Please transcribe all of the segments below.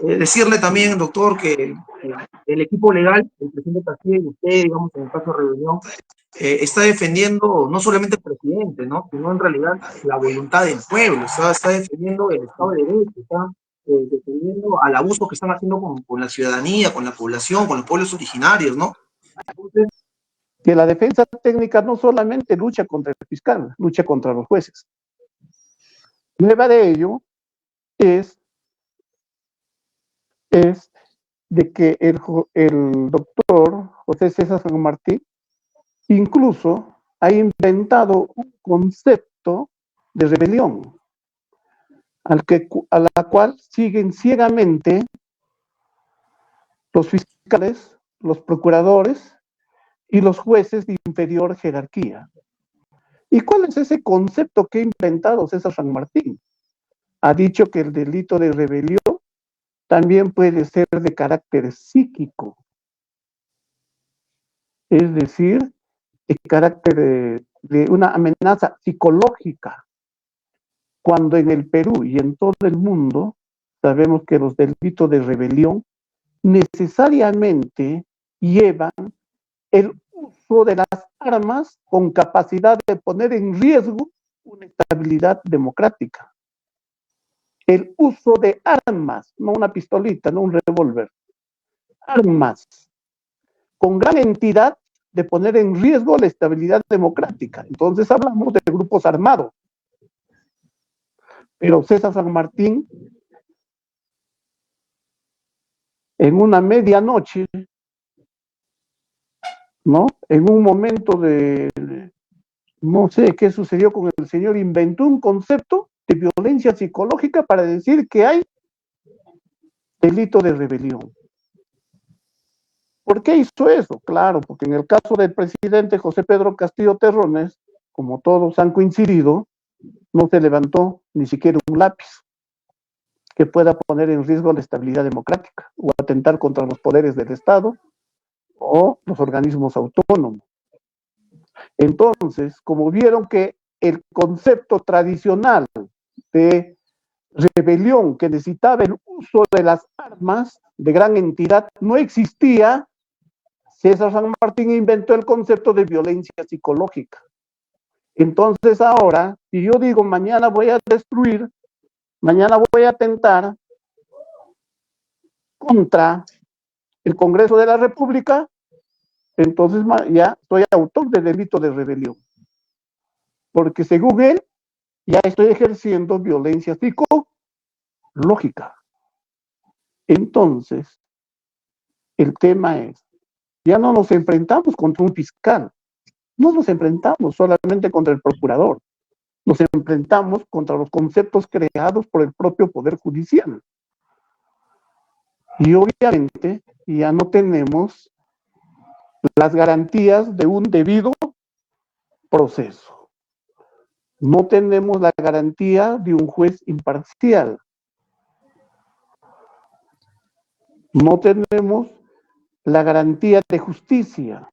Decirle también, doctor, que el equipo legal, el presidente Castillo y usted, digamos, en el caso de Rebelión, está defendiendo no solamente al presidente, ¿no? Sino en realidad la voluntad del pueblo, está defendiendo el Estado de Derecho, está defendiendo al abuso que están haciendo con la ciudadanía, con la población, con los pueblos originarios, ¿no? Entonces, que la defensa técnica no solamente lucha contra el fiscal, lucha contra los jueces. Prueba de ello es de que el doctor José César San Martín incluso ha inventado un concepto de rebelión, a la cual siguen ciegamente los fiscales, los procuradores y los jueces de inferior jerarquía. ¿Y cuál es ese concepto que ha inventado César San Martín? Ha dicho que el delito de rebelión también puede ser de carácter psíquico, es decir, de carácter de una amenaza psicológica, cuando en el Perú y en todo el mundo sabemos que los delitos de rebelión necesariamente llevan el uso de las armas con capacidad de poner en riesgo una estabilidad democrática. El uso de armas, no una pistolita, no un revólver, armas con gran entidad de poner en riesgo la estabilidad democrática. Entonces hablamos de grupos armados. Pero César San Martín, en una medianoche, ¿no? En un momento no sé qué sucedió con el señor, inventó un concepto de violencia psicológica para decir que hay delito de rebelión. ¿Por qué hizo eso? Claro, porque en el caso del presidente José Pedro Castillo Terrones, como todos han coincidido, no se levantó ni siquiera un lápiz que pueda poner en riesgo la estabilidad democrática o atentar contra los poderes del Estado o los organismos autónomos. Entonces, como vieron que el concepto tradicional de rebelión que necesitaba el uso de las armas de gran entidad no existía, César San Martín inventó el concepto de violencia psicológica. Entonces ahora, si yo digo mañana voy a destruir, mañana voy a atentar contra el Congreso de la República, entonces ya soy autor de delito de rebelión. Porque según él, ya estoy ejerciendo violencia psicológica. Entonces, el tema es, ya no nos enfrentamos contra un fiscal, no nos enfrentamos solamente contra el procurador, nos enfrentamos contra los conceptos creados por el propio Poder Judicial. Y obviamente ya no tenemos las garantías de un debido proceso. No tenemos la garantía de un juez imparcial. No tenemos la garantía de justicia.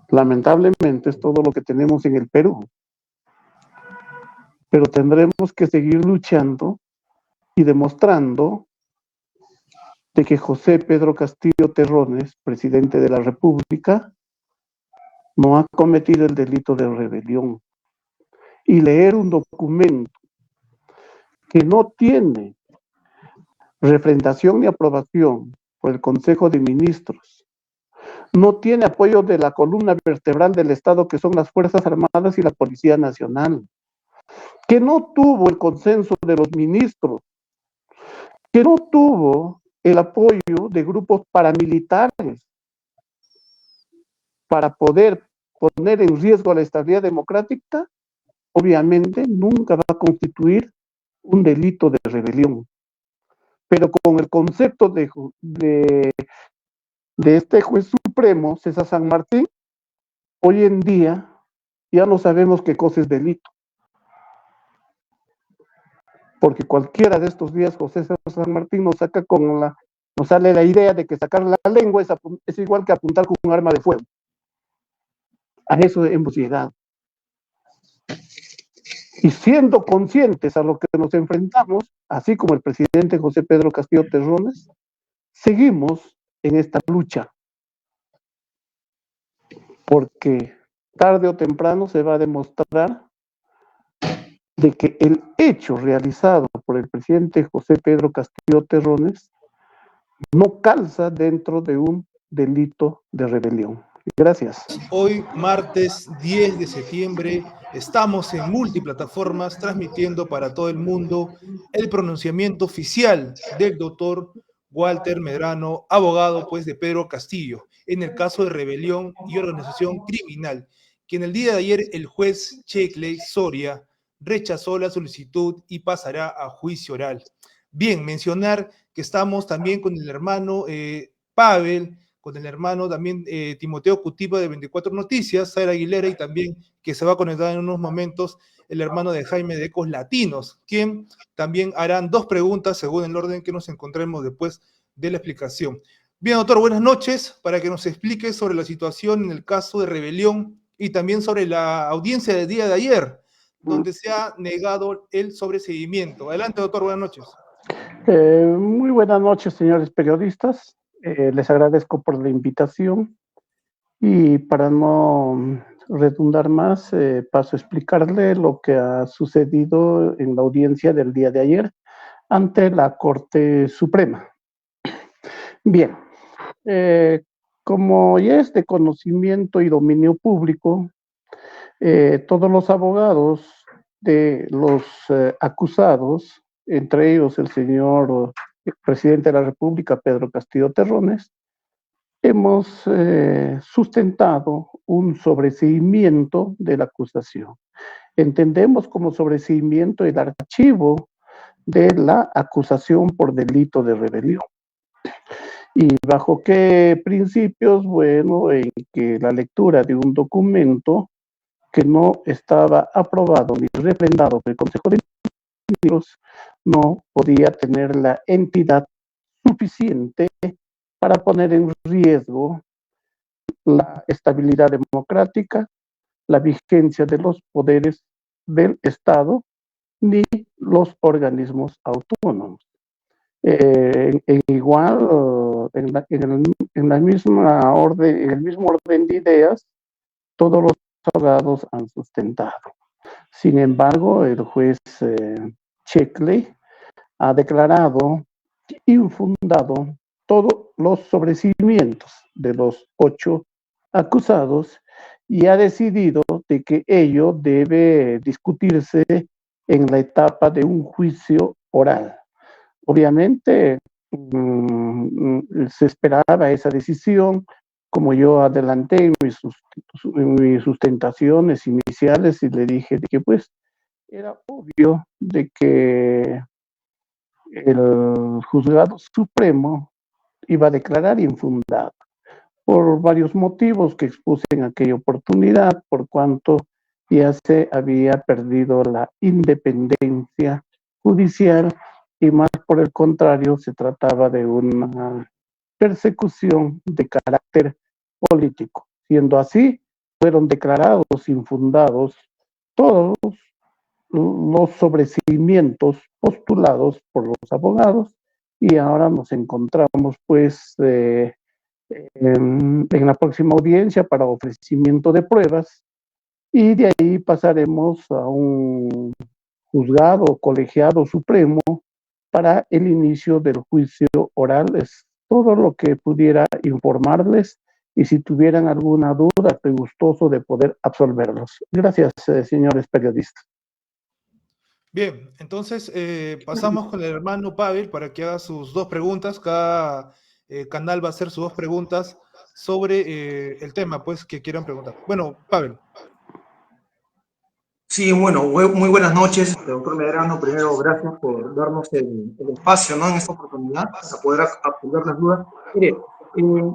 Lamentablemente es todo lo que tenemos en el Perú. Pero tendremos que seguir luchando y demostrando de que José Pedro Castillo Terrones, presidente de la República, no ha cometido el delito de rebelión. Y leer un documento que no tiene refrendación ni aprobación por el Consejo de Ministros, no tiene apoyo de la columna vertebral del Estado, que son las Fuerzas Armadas y la Policía Nacional, que no tuvo el consenso de los ministros, que no tuvo el apoyo de grupos paramilitares para poder poner en riesgo la estabilidad democrática, obviamente nunca va a constituir un delito de rebelión. Pero con el concepto de este juez supremo, César San Martín, hoy en día ya no sabemos qué cosa es delito. Porque cualquiera de estos días José César San Martín nos sale la idea de que sacar la lengua es igual que apuntar con un arma de fuego. A eso hemos llegado. y siendo conscientes a lo que nos enfrentamos, así como el presidente José Pedro Castillo Terrones, seguimos en esta lucha, porque tarde o temprano se va a demostrar de que el hecho realizado por el presidente José Pedro Castillo Terrones no calza dentro de un delito de rebelión. Gracias. Hoy, martes 10 de septiembre, estamos en multiplataformas transmitiendo para todo el mundo el pronunciamiento oficial del doctor Walter Medrano, abogado pues de Pedro Castillo, en el caso de rebelión y organización criminal, que en el día de ayer el juez Checkley Soria rechazó la solicitud y pasará a juicio oral. Bien, mencionar que estamos también con el hermano Pavel, con el hermano también Timoteo Cutipa de 24 Noticias, Sara Aguilera, y también que se va a conectar en unos momentos el hermano de Jaime de Ecos Latinos, quien también harán dos preguntas según el orden que nos encontremos después de la explicación. Bien, doctor, buenas noches, para que nos explique sobre la situación en el caso de rebelión y también sobre la audiencia del día de ayer, donde se ha negado el sobreseguimiento. Adelante, doctor, buenas noches. Muy buenas noches, señores periodistas. Les agradezco por la invitación y para no redundar más, paso a explicarle lo que ha sucedido en la audiencia del día de ayer ante la Corte Suprema. Bien, como ya es de conocimiento y dominio público, todos los abogados de los acusados, entre ellos el señor presidente de la República, Pedro Castillo Terrones, hemos sustentado un sobreseimiento de la acusación. Entendemos como sobreseimiento el archivo de la acusación por delito de rebelión. ¿Y bajo qué principios? Bueno, en que la lectura de un documento que no estaba aprobado ni refrendado por el Consejo de Ministros no podía tener la entidad suficiente para poner en riesgo la estabilidad democrática, la vigencia de los poderes del Estado ni los organismos autónomos. Igual, en la misma orden, en el mismo orden de ideas, todos los abogados han sustentado. Sin embargo, el juez Checkley ha declarado infundado todos los sobreseimientos de los 8 acusados y ha decidido de que ello debe discutirse en la etapa de un juicio oral. Obviamente se esperaba esa decisión, como yo adelanté en mis sustentaciones iniciales y le dije de que pues era obvio de que el juzgado supremo iba a declarar infundado por varios motivos que expuse en aquella oportunidad, por cuanto ya se había perdido la independencia judicial y más por el contrario se trataba de una persecución de carácter político. Siendo así, fueron declarados infundados todos los sobreseimientos postulados por los abogados y ahora nos encontramos pues en la próxima audiencia para ofrecimiento de pruebas y de ahí pasaremos a un juzgado colegiado supremo para el inicio del juicio oral. Es todo lo que pudiera informarles y si tuvieran alguna duda, estoy gustoso de poder absolverlos. Gracias, señores periodistas. Bien, entonces pasamos con el hermano Pavel para que haga sus dos preguntas. Cada canal va a hacer sus dos preguntas sobre el tema, pues, que quieran preguntar. Bueno, Pavel. Sí, bueno, muy buenas noches, doctor Medrano. Primero, gracias por darnos el espacio, ¿no? En esta oportunidad para poder absorber las dudas. Mire,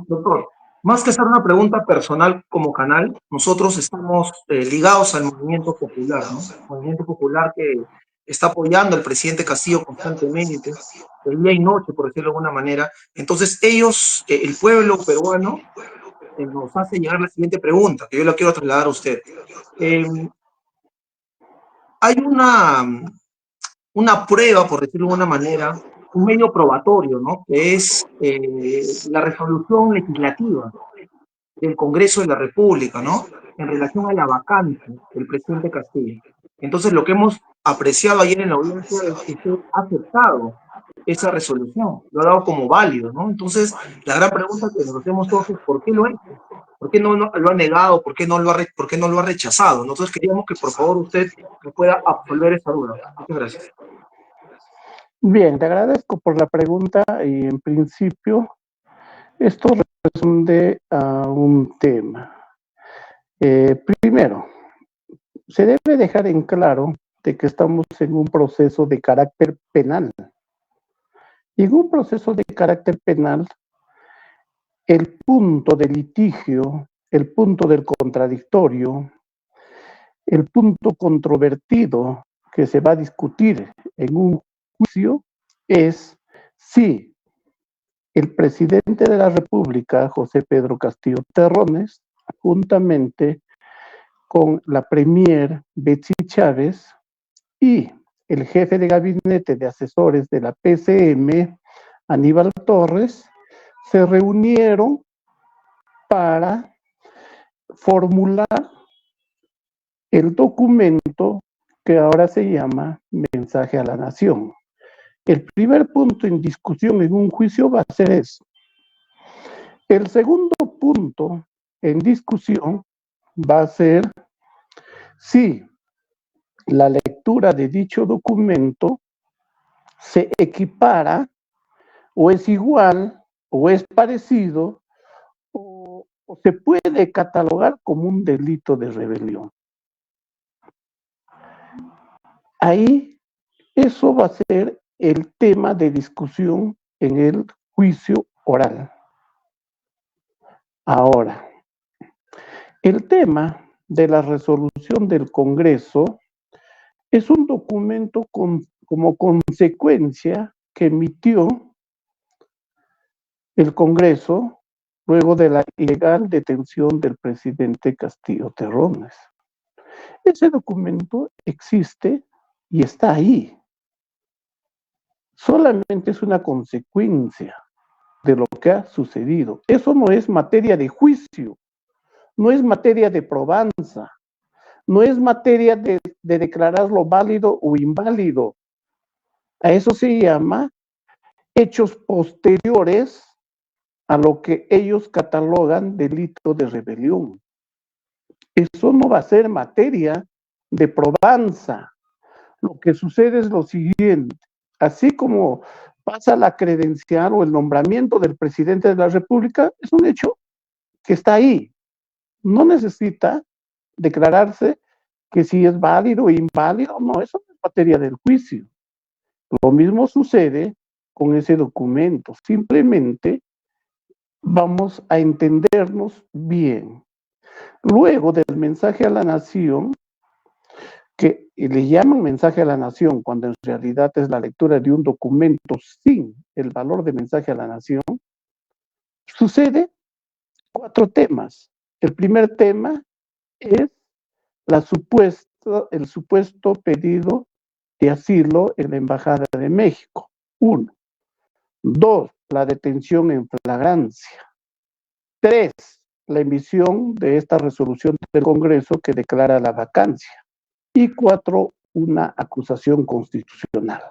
doctor, más que hacer una pregunta personal como canal, nosotros estamos ligados al movimiento popular, ¿no? Movimiento popular que está apoyando al presidente Castillo constantemente, día y noche, por decirlo de alguna manera. Entonces, ellos, el pueblo peruano, nos hace llegar la siguiente pregunta, que yo la quiero trasladar a usted. hay una prueba, por decirlo de alguna manera, un medio probatorio, ¿no? Que es la resolución legislativa del Congreso de la República, ¿no? En relación a la vacante del presidente Castillo. Entonces, lo que hemos apreciado ayer en la audiencia es que usted ha aceptado esa resolución, lo ha dado como válido, ¿no? Entonces, la gran pregunta que nos hacemos todos es ¿por qué lo ha hecho? ¿Por qué no lo ha negado? ¿Por qué no lo ha rechazado? Nosotros queríamos que por favor usted nos pueda absolver esa duda. Muchas gracias. Bien, te agradezco por la pregunta y en principio esto responde a un tema. Primero, se debe dejar en claro de que estamos en un proceso de carácter penal. Y en un proceso de carácter penal, el punto de litigio, el punto del contradictorio, el punto controvertido que se va a discutir en un juicio es si el presidente de la República, José Pedro Castillo Terrones, juntamente con la premier Betsy Chávez y el jefe de gabinete de asesores de la PCM, Aníbal Torres, se reunieron para formular el documento que ahora se llama Mensaje a la Nación. El primer punto en discusión en un juicio va a ser eso. El segundo punto en discusión va a ser si la lectura de dicho documento se equipara o es igual o es parecido o se puede catalogar como un delito de rebelión. Ahí eso va a ser el tema de discusión en el juicio oral. Ahora, el tema de la resolución del Congreso es un documento como consecuencia que emitió el Congreso luego de la ilegal detención del presidente Castillo Terrones. Ese documento existe y está ahí. Solamente es una consecuencia de lo que ha sucedido. Eso no es materia de juicio, no es materia de probanza, no es materia de declararlo válido o inválido. A eso se llama hechos posteriores a lo que ellos catalogan delito de rebelión. Eso no va a ser materia de probanza. Lo que sucede es lo siguiente: así como pasa la credencial o el nombramiento del presidente de la República, es un hecho que está ahí. No necesita declararse que si es válido o inválido, no, eso no es materia del juicio. Lo mismo sucede con ese documento. Simplemente vamos a entendernos bien. Luego del mensaje a la nación, que le llaman mensaje a la nación cuando en realidad es la lectura de un documento sin el valor de mensaje a la nación, sucede 4 temas. El primer tema es el supuesto pedido de asilo en la Embajada de México. 1. 2. La detención en flagrancia. 3. La emisión de esta resolución del Congreso que declara la vacancia. Y 4. Una acusación constitucional.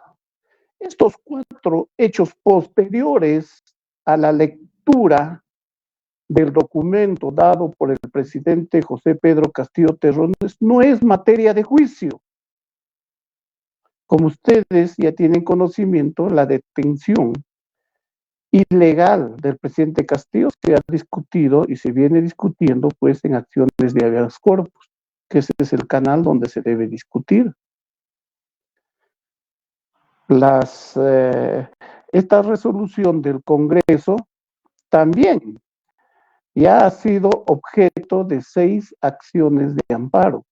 Estos 4 hechos posteriores a la lectura del documento dado por el presidente José Pedro Castillo Terrones no es materia de juicio. Como ustedes ya tienen conocimiento, la detención ilegal del presidente Castillo se ha discutido y se viene discutiendo pues en acciones de habeas corpus, que ese es el canal donde se debe discutir. Esta resolución del Congreso también ya ha sido objeto de 6 acciones de amparo.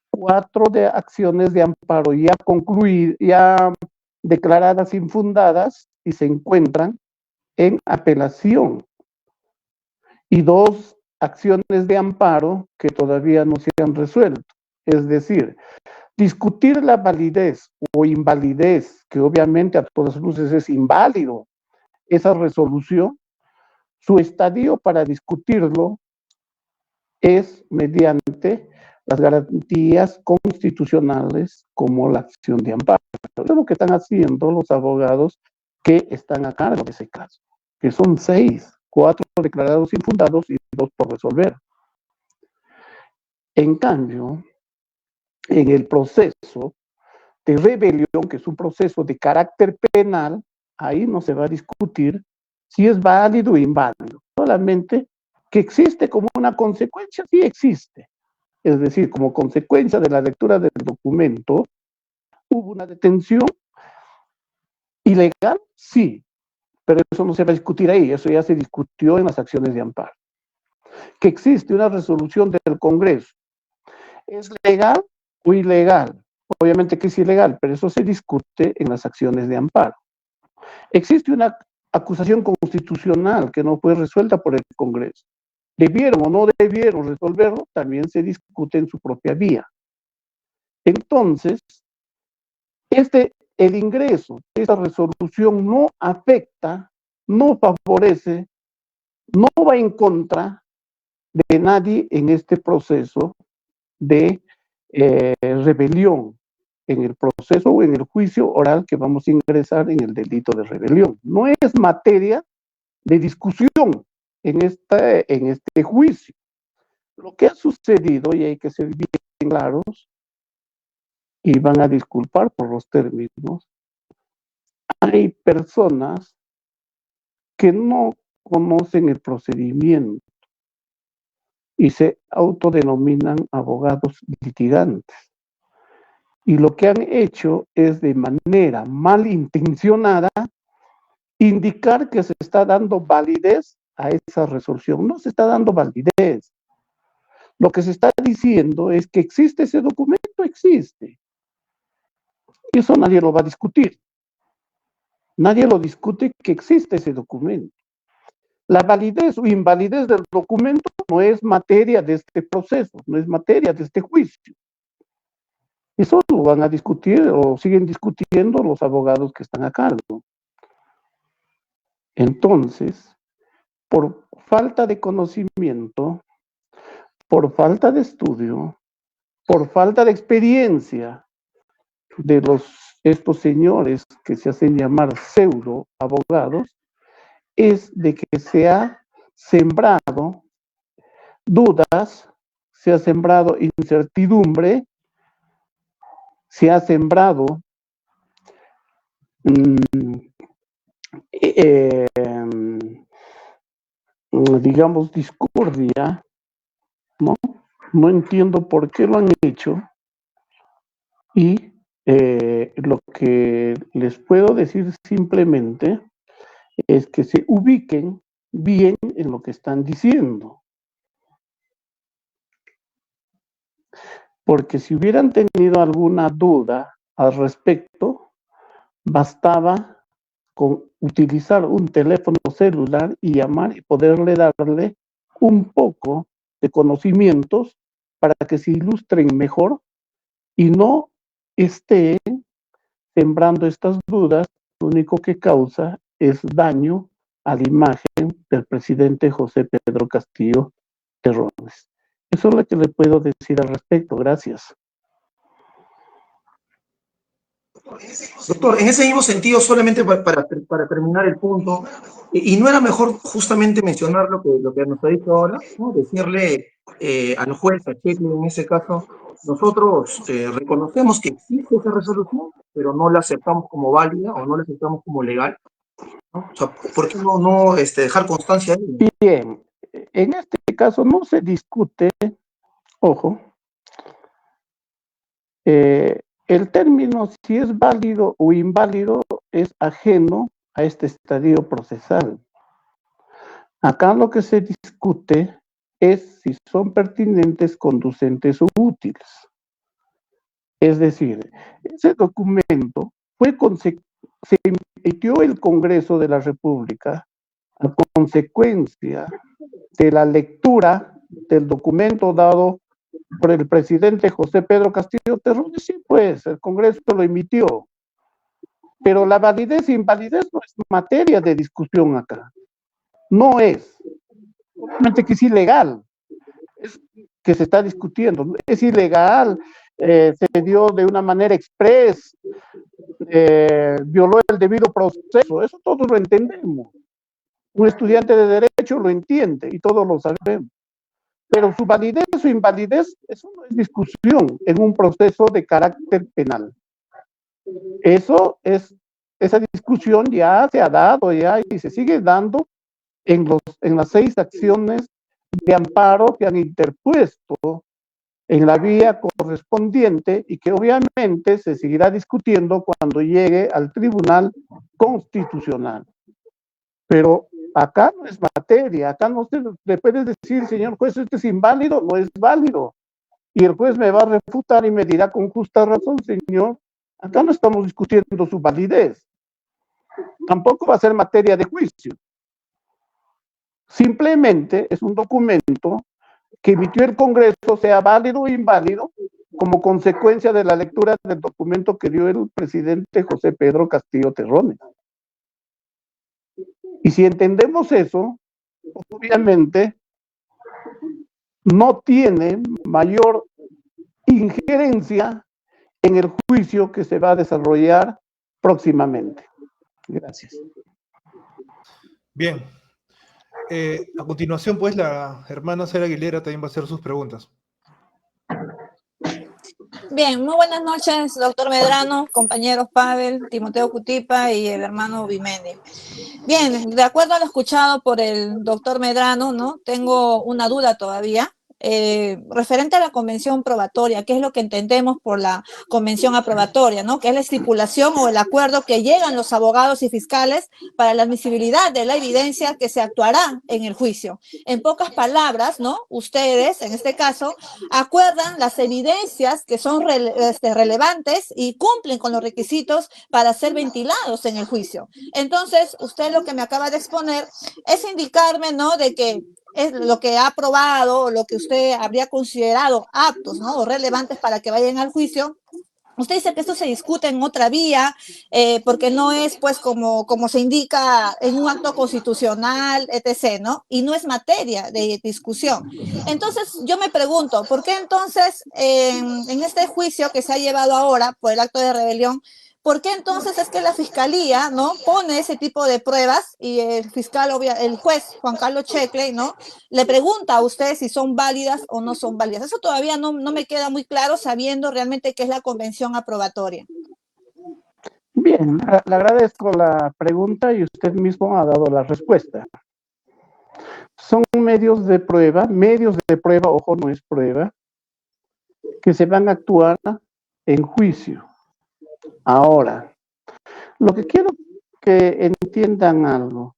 4 de acciones de amparo ya concluidas, ya declaradas infundadas y se encuentran en apelación. Y 2 acciones de amparo que todavía no se han resuelto. Es decir, discutir la validez o invalidez, que obviamente a todas luces es inválido, esa resolución, su estadio para discutirlo es mediante las garantías constitucionales como la acción de amparo. Eso es lo que están haciendo los abogados que están a cargo de ese caso, que son 6, 4 declarados infundados y 2 por resolver. En cambio, en el proceso de rebelión, que es un proceso de carácter penal, ahí no se va a discutir si es válido o inválido, solamente que existe como una consecuencia, sí existe. Es decir, como consecuencia de la lectura del documento, hubo una detención ilegal, sí, pero eso no se va a discutir ahí, eso ya se discutió en las acciones de amparo. Que existe una resolución del Congreso, ¿es legal o ilegal? Obviamente que es ilegal, pero eso se discute en las acciones de amparo. Existe una acusación constitucional que no fue resuelta por el Congreso. ¿Debieron o no debieron resolverlo? También se discute en su propia vía. Entonces, el ingreso de esta resolución no afecta, no favorece, no va en contra de nadie en este proceso de rebelión, en el proceso o en el juicio oral que vamos a ingresar en el delito de rebelión. No es materia de discusión en este juicio. Lo que ha sucedido, y hay que ser bien claros, y van a disculpar por los términos, hay personas que no conocen el procedimiento y se autodenominan abogados litigantes. Y lo que han hecho es de manera malintencionada indicar que se está dando validez a esa resolución. No se está dando validez. Lo que se está diciendo es que existe ese documento, existe. Y eso nadie lo va a discutir. Nadie lo discute que existe ese documento. La validez o invalidez del documento no es materia de este proceso, no es materia de este juicio. Eso lo van a discutir o siguen discutiendo los abogados que están a cargo. Entonces, por falta de conocimiento, por falta de estudio, por falta de experiencia de estos señores que se hacen llamar pseudo abogados, es de que se ha sembrado dudas, se ha sembrado incertidumbre, se ha sembrado digamos, discordia, ¿no? No entiendo por qué lo han hecho y lo que les puedo decir simplemente es que se ubiquen bien en lo que están diciendo. Porque si hubieran tenido alguna duda al respecto, bastaba con utilizar un teléfono celular y llamar y poderle darle un poco de conocimientos para que se ilustren mejor y no estén sembrando estas dudas. Lo único que causa es daño a la imagen del presidente José Pedro Castillo Terrones. Eso es lo que le puedo decir al respecto. Gracias. Doctor, en ese mismo sentido, solamente para terminar el punto, y no era mejor justamente mencionar lo que nos ha dicho ahora, ¿no? Decirle al juez, a Checkly en ese caso, nosotros reconocemos que existe esa resolución, pero no la aceptamos como válida o no la aceptamos como legal, ¿no? O sea, ¿por qué no dejar constancia de ello? Bien, en este caso no se discute, ojo, el término si es válido o inválido es ajeno a este estadio procesal. Acá lo que se discute es si son pertinentes, conducentes o útiles. Es decir, ese documento se emitió el Congreso de la República a consecuencia de la lectura del documento dado por el presidente José Pedro Castillo Terrones, sí, pues, el Congreso lo emitió. Pero la validez e invalidez no es materia de discusión acá. No es. Obviamente que es ilegal. Es que se está discutiendo. Es ilegal. Se dio de una manera express. Violó el debido proceso. Eso todos lo entendemos. Un estudiante de Derecho lo entiende y todos lo sabemos. Pero su validez o invalidez, eso no es discusión en un proceso de carácter penal. Esa discusión ya se ha dado ya y se sigue dando en las 6 acciones de amparo que han interpuesto en la vía correspondiente y que obviamente se seguirá discutiendo cuando llegue al Tribunal Constitucional. Pero acá no es materia, acá no se le puede decir, señor juez, este es inválido, no es válido. Y el juez me va a refutar y me dirá con justa razón, señor, acá no estamos discutiendo su validez. Tampoco va a ser materia de juicio. Simplemente es un documento que emitió el Congreso, sea válido o inválido, como consecuencia de la lectura del documento que dio el presidente José Pedro Castillo Terrones. Y si entendemos eso, obviamente no tiene mayor injerencia en el juicio que se va a desarrollar próximamente. Gracias. Bien. A continuación, pues, la hermana Sara Aguilera también va a hacer sus preguntas. Bien, muy buenas noches, doctor Medrano, compañeros Pavel, Timoteo Cutipa y el hermano Bimendi. Bien, de acuerdo a lo escuchado por el doctor Medrano, ¿no? Tengo una duda todavía. Referente a la convención probatoria, ¿qué es lo que entendemos por la convención aprobatoria, ¿no? Que es la estipulación o el acuerdo que llegan los abogados y fiscales para la admisibilidad de la evidencia que se actuará en el juicio. En pocas palabras, ¿no? Ustedes, en este caso, acuerdan las evidencias que son relevantes y cumplen con los requisitos para ser ventilados en el juicio. Entonces, usted lo que me acaba de exponer es indicarme, ¿no? De que es lo que ha aprobado, lo que usted habría considerado aptos, ¿no? O relevantes para que vayan al juicio. Usted dice que esto se discute en otra vía, porque no es, pues, como se indica en un acto constitucional, etc., ¿no? Y no es materia de discusión. Entonces, yo me pregunto, ¿por qué entonces en este juicio que se ha llevado ahora por el acto de rebelión, ¿por qué entonces es que la fiscalía, ¿no? Pone ese tipo de pruebas y el fiscal, el juez Juan Carlos Checle, ¿no? Le pregunta a usted si son válidas o no son válidas? Eso todavía no me queda muy claro, sabiendo realmente qué es la convención aprobatoria. Bien, le agradezco la pregunta y usted mismo ha dado la respuesta. Son medios de prueba, ojo, no es prueba, que se van a actuar en juicio. Ahora, lo que quiero que entiendan algo.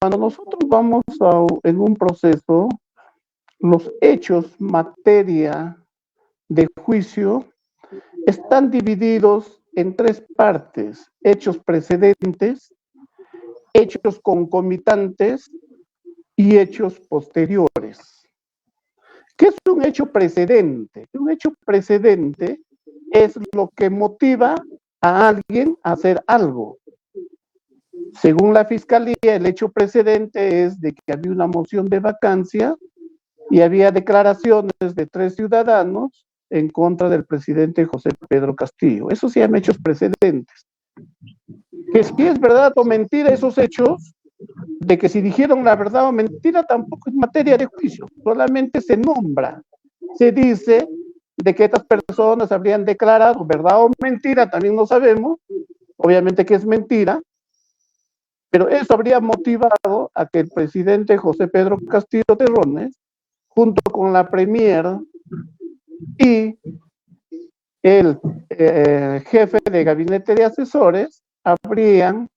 Cuando nosotros vamos en un proceso, los hechos, materia de juicio, están divididos en 3 partes: hechos precedentes, hechos concomitantes y hechos posteriores. ¿Qué es un hecho precedente? Un hecho precedente es lo que motiva a alguien a hacer algo. Según la fiscalía, el hecho precedente es de que había una moción de vacancia y había declaraciones de 3 ciudadanos en contra del presidente José Pedro Castillo. Eso se llama hechos precedentes. Que si es verdad o mentira esos hechos, de que si dijeron la verdad o mentira, tampoco es materia de juicio, solamente se nombra, se dice de que estas personas habrían declarado verdad o mentira, también no sabemos, obviamente que es mentira, pero eso habría motivado a que el presidente José Pedro Castillo Terrones, junto con la premier y el jefe de gabinete de asesores, habrían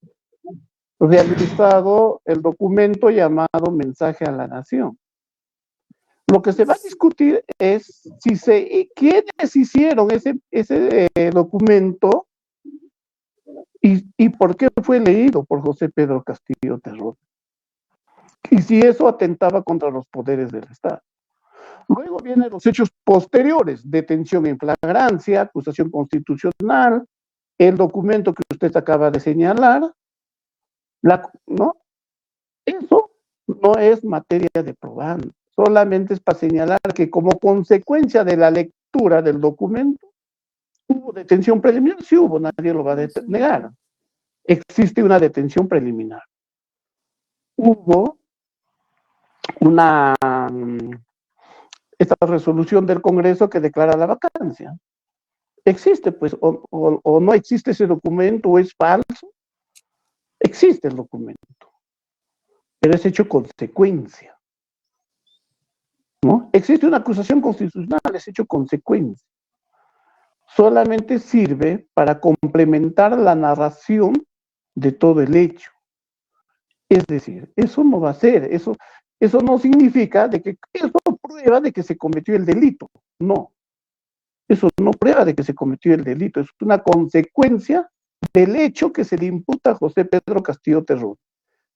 realizado el documento llamado Mensaje a la Nación. Lo que se va a discutir es quiénes hicieron ese documento y por qué fue leído por José Pedro Castillo Terrones. Y si eso atentaba contra los poderes del Estado. Luego vienen los hechos posteriores, detención en flagrancia, acusación constitucional, el documento que usted acaba de señalar, ¿no? Eso no es materia de probando, solamente es para señalar que como consecuencia de la lectura del documento, hubo detención preliminar, sí hubo, nadie lo va a negar. Existe una detención preliminar. Hubo esta resolución del Congreso que declara la vacancia. Existe, pues, o no existe ese documento, o es falso. Existe el documento, pero es hecho consecuencia, ¿no? Existe una acusación constitucional, es hecho consecuencia. Solamente sirve para complementar la narración de todo el hecho. Es decir, eso no va a ser, eso no significa de que eso prueba de que se cometió el delito. No, eso no prueba de que se cometió el delito, es una consecuencia del hecho que se le imputa a José Pedro Castillo Terrones.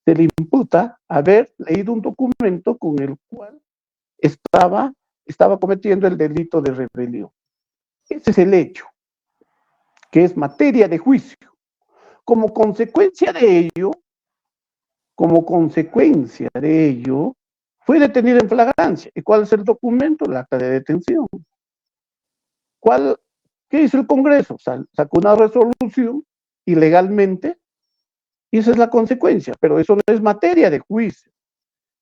Se le imputa haber leído un documento con el cual estaba cometiendo el delito de rebelión. Ese es el hecho, que es materia de juicio. Como consecuencia de ello, fue detenido en flagrancia. ¿Y cuál es el documento? El acta de detención. ¿Qué hizo el Congreso? Sacó una resolución ilegalmente, y esa es la consecuencia, pero eso no es materia de juicio,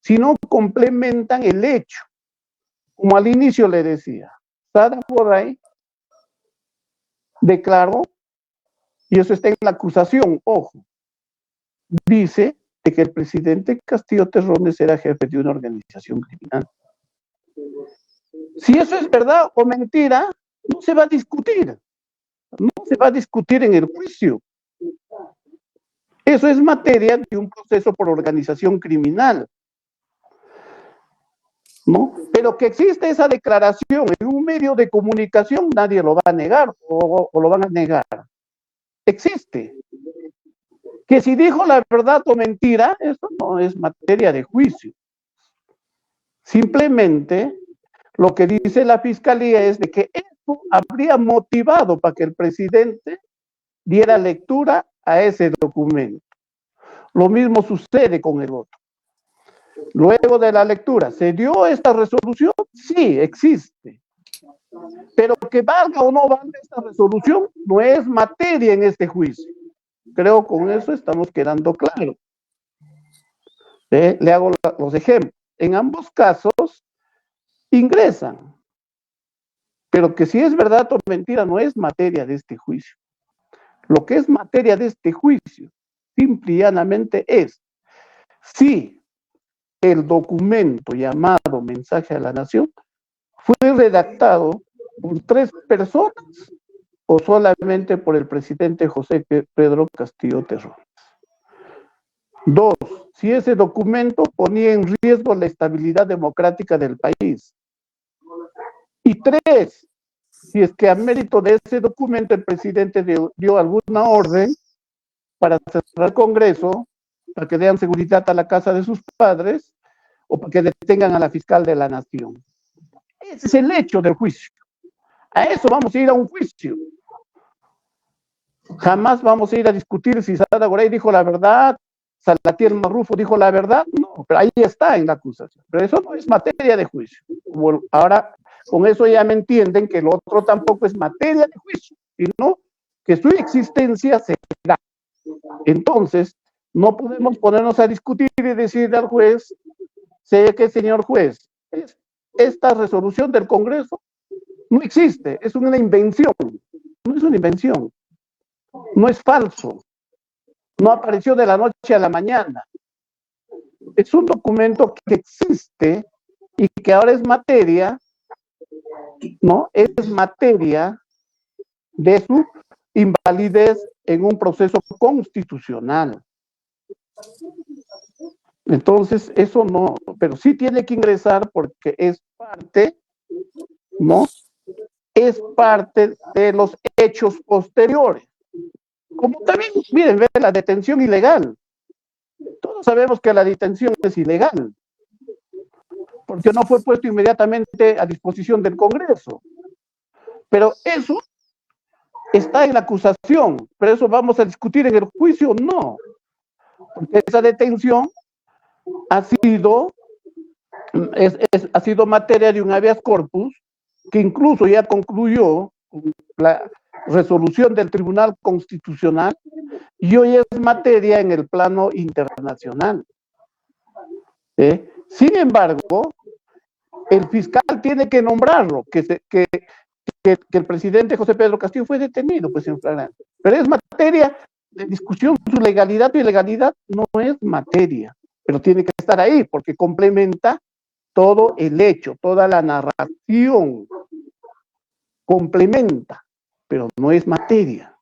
sino complementan el hecho. Como al inicio le decía, Sada Borrell declaró, y eso está en la acusación, ojo, dice de que el presidente Castillo Terrones era jefe de una organización criminal. Si eso es verdad o mentira, no se va a discutir. No se va a discutir en el juicio. Eso es materia de un proceso por organización criminal, ¿no? Pero que existe esa declaración en un medio de comunicación, nadie lo va a negar o lo van a negar. Existe. Que si dijo la verdad o mentira, eso no es materia de juicio. Simplemente lo que dice la fiscalía es de que eso habría motivado para que el presidente diera lectura a ese documento. Lo mismo sucede con el otro. Luego de la lectura, ¿se dio esta resolución? Sí, existe. Pero que valga o no valga esta resolución no es materia en este juicio. Creo con eso estamos quedando claros. Le hago los ejemplos. En ambos casos ingresan, pero que si es verdad o mentira no es materia de este juicio. Lo que es materia de este juicio, simple y llanamente es si el documento llamado Mensaje a la Nación fue redactado por 3 personas o solamente por el presidente José Pedro Castillo Terrones. 2, si ese documento ponía en riesgo la estabilidad democrática del país. Y 3, si es que a mérito de ese documento el presidente dio alguna orden para cerrar el Congreso, para que den seguridad a la casa de sus padres, o para que detengan a la fiscal de la Nación. Ese es el hecho del juicio. A eso vamos a ir a un juicio. Jamás vamos a ir a discutir si Sada Borrell dijo la verdad, Salatiel Marrufo dijo la verdad. No, pero ahí está en la acusación. Pero eso no es materia de juicio. Bueno, ahora, con eso ya me entienden que el otro tampoco es materia de juicio, sino que su existencia se da. Entonces, no podemos ponernos a discutir y decirle al juez, sé que señor juez, esta resolución del Congreso no existe, es una invención, no es una invención, no es falso, no apareció de la noche a la mañana, es un documento que existe y que ahora es materia, ¿no? Es materia de su invalidez en un proceso constitucional. Entonces, eso no, pero sí tiene que ingresar porque es parte, ¿no? Es parte de los hechos posteriores. Como también, miren, ve la detención ilegal. Todos sabemos que la detención es ilegal. porque no fue puesto inmediatamente a disposición del Congreso. Pero eso está en la acusación, pero eso vamos a discutir en el juicio, no, porque esa detención ha sido materia de un habeas corpus que incluso ya concluyó la resolución del Tribunal Constitucional y hoy es materia en el plano internacional. Sin embargo, el fiscal tiene que nombrarlo, que el presidente José Pedro Castillo fue detenido, pues en flagrante. Pero es materia de discusión, su legalidad o ilegalidad no es materia, pero tiene que estar ahí porque complementa todo el hecho, toda la narración, complementa, pero no es materia.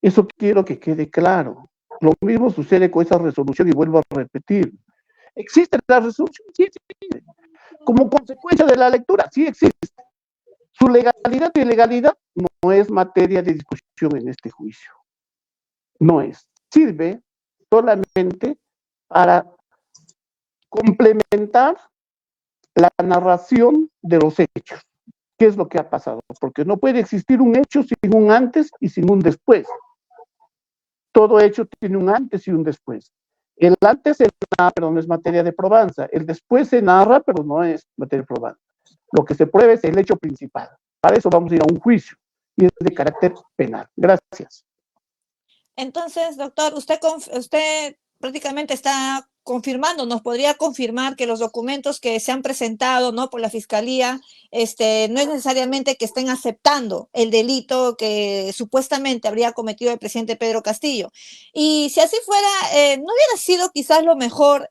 Eso quiero que quede claro. Lo mismo sucede con esa resolución y vuelvo a repetir. ¿Existe la resolución? Sí existe. Como consecuencia de la lectura, sí existe. Su legalidad y ilegalidad no es materia de discusión en este juicio. No es. Sirve solamente para complementar la narración de los hechos. ¿Qué es lo que ha pasado? Porque no puede existir un hecho sin un antes y sin un después. Todo hecho tiene un antes y un después. El antes se narra, pero no es materia de probanza. El después se narra, pero no es materia de probanza. Lo que se prueba es el hecho principal. Para eso vamos a ir a un juicio y es de carácter penal. Gracias. Entonces, doctor, usted prácticamente está confirmando, nos podría confirmar que los documentos que se han presentado, ¿no?, por la Fiscalía, no es necesariamente que estén aceptando el delito que supuestamente habría cometido el presidente Pedro Castillo. Y si así fuera, ¿no hubiera sido quizás lo mejor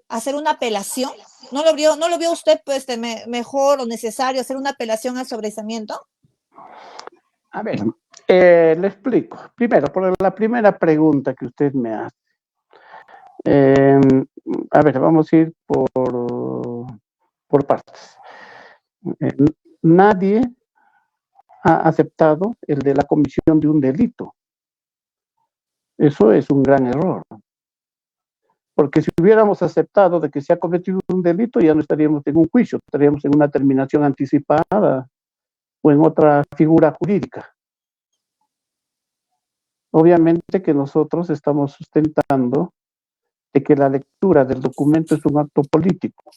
hacer una apelación? ¿No lo vio usted pues, mejor o necesario hacer una apelación al sobreseimiento? A ver, le explico. Primero, por la primera pregunta que usted me hace. A ver, vamos a ir por partes. Nadie ha aceptado el de la comisión de un delito. Eso es un gran error. Porque si hubiéramos aceptado de que se ha cometido un delito, ya no estaríamos en un juicio, estaríamos en una terminación anticipada o en otra figura jurídica. Obviamente que nosotros estamos sustentando de que la lectura del documento es un acto político,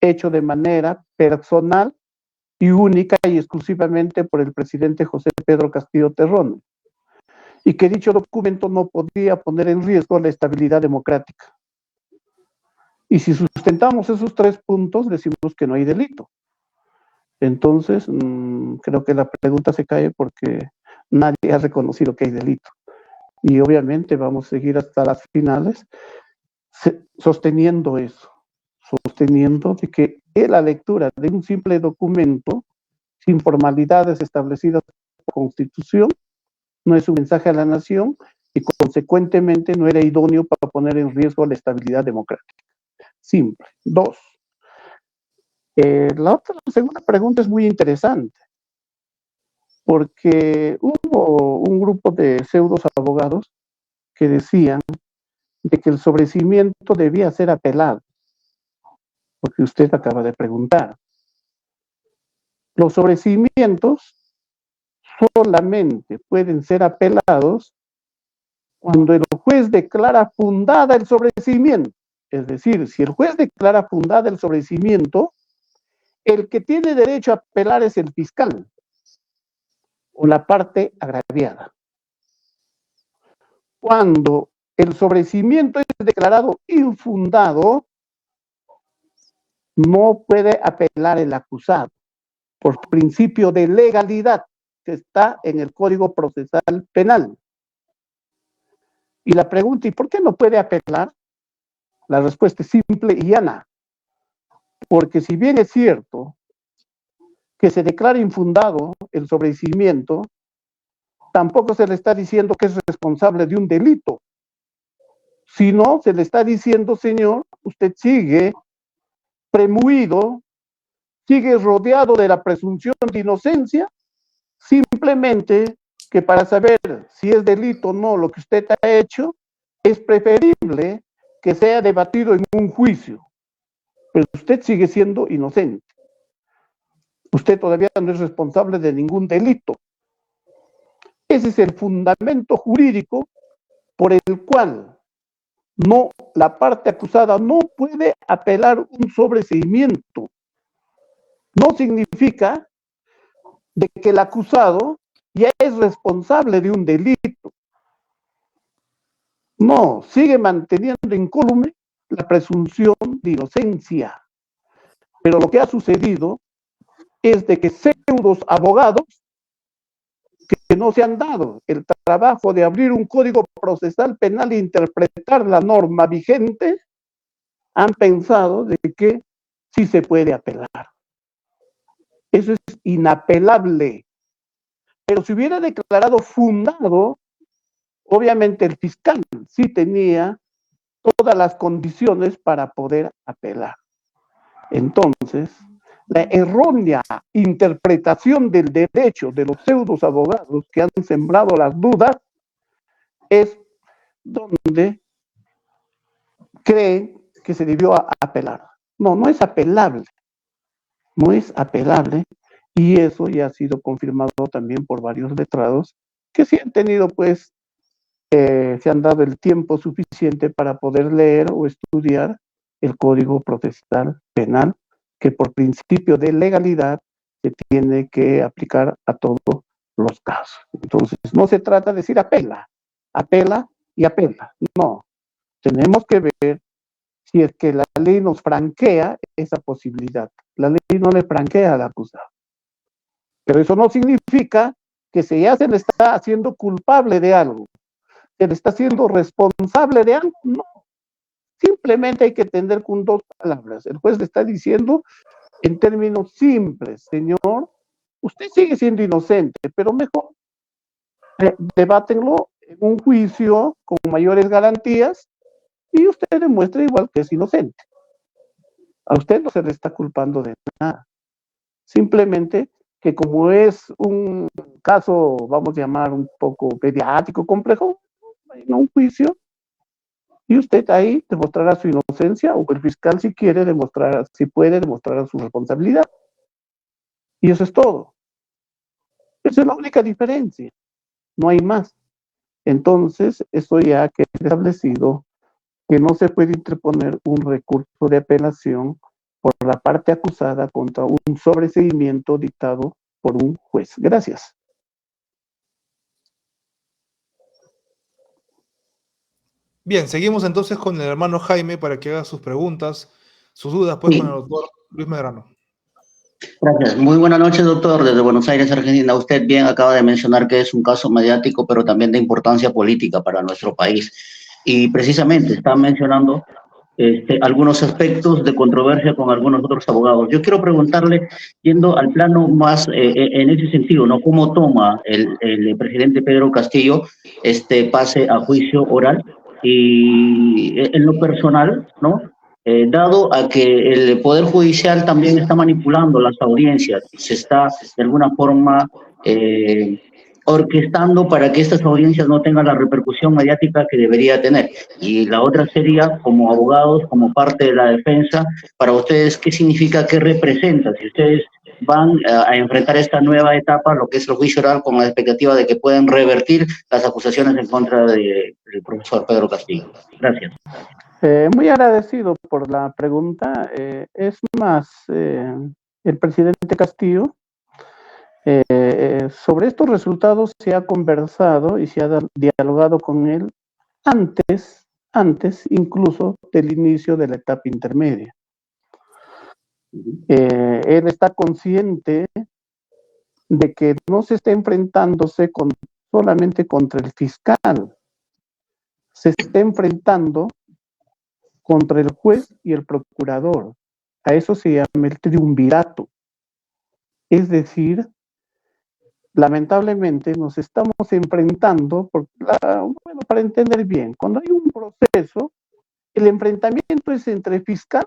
hecho de manera personal y única y exclusivamente por el presidente José Pedro Castillo Terrones, y que dicho documento no podía poner en riesgo la estabilidad democrática. Y si sustentamos esos 3 puntos, decimos que no hay delito. Entonces, creo que la pregunta se cae porque nadie ha reconocido que hay delito. Y obviamente vamos a seguir hasta las finales sosteniendo eso, sosteniendo de que la lectura de un simple documento sin formalidades establecidas por Constitución no es un mensaje a la nación y consecuentemente no era idóneo para poner en riesgo la estabilidad democrática. Simple. 2. La segunda pregunta es muy interesante, porque hubo un grupo de pseudos abogados que decían de que el sobreseimiento debía ser apelado, porque usted acaba de preguntar. Los sobreseimientos solamente pueden ser apelados cuando el juez declara fundada el sobreseimiento. Es decir, si el juez declara fundada el sobreseimiento, el que tiene derecho a apelar es el fiscal o la parte agraviada. Cuando el sobreseimiento es declarado infundado, no puede apelar el acusado por principio de legalidad que está en el Código Procesal Penal. Y la pregunta, ¿y por qué no puede apelar? La respuesta es simple y llana. Porque si bien es cierto que se declara infundado el sobreseimiento, tampoco se le está diciendo que es responsable de un delito, sino se le está diciendo, señor, usted sigue premuido, sigue rodeado de la presunción de inocencia, simplemente que para saber si es delito o no lo que usted ha hecho, es preferible que sea debatido en un juicio. pero usted sigue siendo inocente. Usted todavía no es responsable de ningún delito. Ese es el fundamento jurídico por el cual la parte acusada no puede apelar un sobreseimiento. No significa de que el acusado ya es responsable de un delito. No, sigue manteniendo incólume la presunción de inocencia. Pero lo que ha sucedido es de que pseudos abogados que no se han dado el trabajo de abrir un código procesal penal e interpretar la norma vigente, han pensado de que sí se puede apelar. Eso es inapelable. Pero si hubiera declarado fundado, obviamente el fiscal sí tenía todas las condiciones para poder apelar. Entonces, la errónea interpretación del derecho de los pseudos abogados que han sembrado las dudas es donde creen que se debió apelar. No, no es apelable. No es apelable, y eso ya ha sido confirmado también por varios letrados que sí han tenido, pues, se han dado el tiempo suficiente para poder leer o estudiar el Código Procesal Penal, que por principio de legalidad se tiene que aplicar a todos los casos. Entonces, no se trata de decir apela y apela. No, tenemos que ver si es que la ley nos franquea esa posibilidad. La ley no le franquea al acusado. Pero eso no significa que ya se le está haciendo culpable de algo, se le está haciendo responsable de algo. No. Simplemente hay que entender con dos palabras. El juez le está diciendo en términos simples: señor, usted sigue siendo inocente, pero mejor debátenlo en un juicio con mayores garantías y usted demuestra igual que es inocente. A usted no se le está culpando de nada. Simplemente que como es un caso, vamos a llamar un poco mediático, complejo, en un juicio, y usted ahí demostrará su inocencia, o el fiscal si quiere demostrar, si puede demostrar su responsabilidad. Y eso es todo. Esa es la única diferencia. No hay más. Entonces, eso ya queda establecido que no se puede interponer un recurso de apelación por la parte acusada contra un sobreseimiento dictado por un juez. Gracias. Bien, seguimos entonces con el hermano Jaime para que haga sus preguntas, sus dudas, pues, Sí. con el doctor Luis Medrano. Gracias. Muy buenas noches, doctor, desde Buenos Aires, Argentina. Usted bien acaba de mencionar que es un caso mediático, pero también de importancia política para nuestro país. Y precisamente está mencionando algunos aspectos de controversia con algunos otros abogados. Yo quiero preguntarle, yendo al plano más en ese sentido, ¿no? ¿Cómo toma el presidente Pedro Castillo este pase a juicio oral? Y en lo personal, ¿no? Dado a que el Poder Judicial también está manipulando las audiencias, se está de alguna forma orquestando para que estas audiencias no tengan la repercusión mediática que debería tener. Y la otra sería, como abogados, como parte de la defensa, para ustedes, ¿qué significa, qué representa? Si ustedes van a enfrentar esta nueva etapa, lo que es el juicio oral, con la expectativa de que puedan revertir las acusaciones en contra del profesor Pedro Castillo. Gracias. Muy agradecido por la pregunta. Es más, el presidente Castillo, sobre estos resultados se ha conversado y se ha dialogado con él antes incluso del inicio de la etapa intermedia. Él está consciente de que no se está enfrentándose solamente contra el fiscal, se está enfrentando contra el juez y el procurador. A eso se llama el triunvirato. Es decir, lamentablemente nos estamos enfrentando, para entender bien, cuando hay un proceso, el enfrentamiento es entre fiscal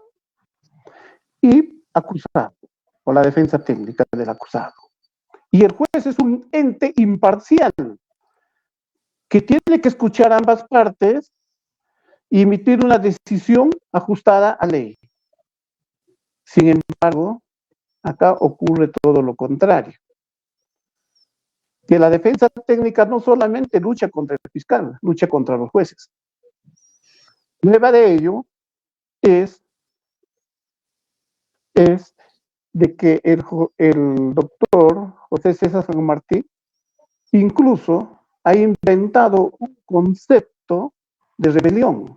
y acusado, o la defensa técnica del acusado. Y el juez es un ente imparcial que tiene que escuchar ambas partes y emitir una decisión ajustada a ley. Sin embargo, acá ocurre todo lo contrario. Que la defensa técnica no solamente lucha contra el fiscal, lucha contra los jueces. Prueba de ello es de que el doctor José César San Martín incluso ha inventado un concepto de rebelión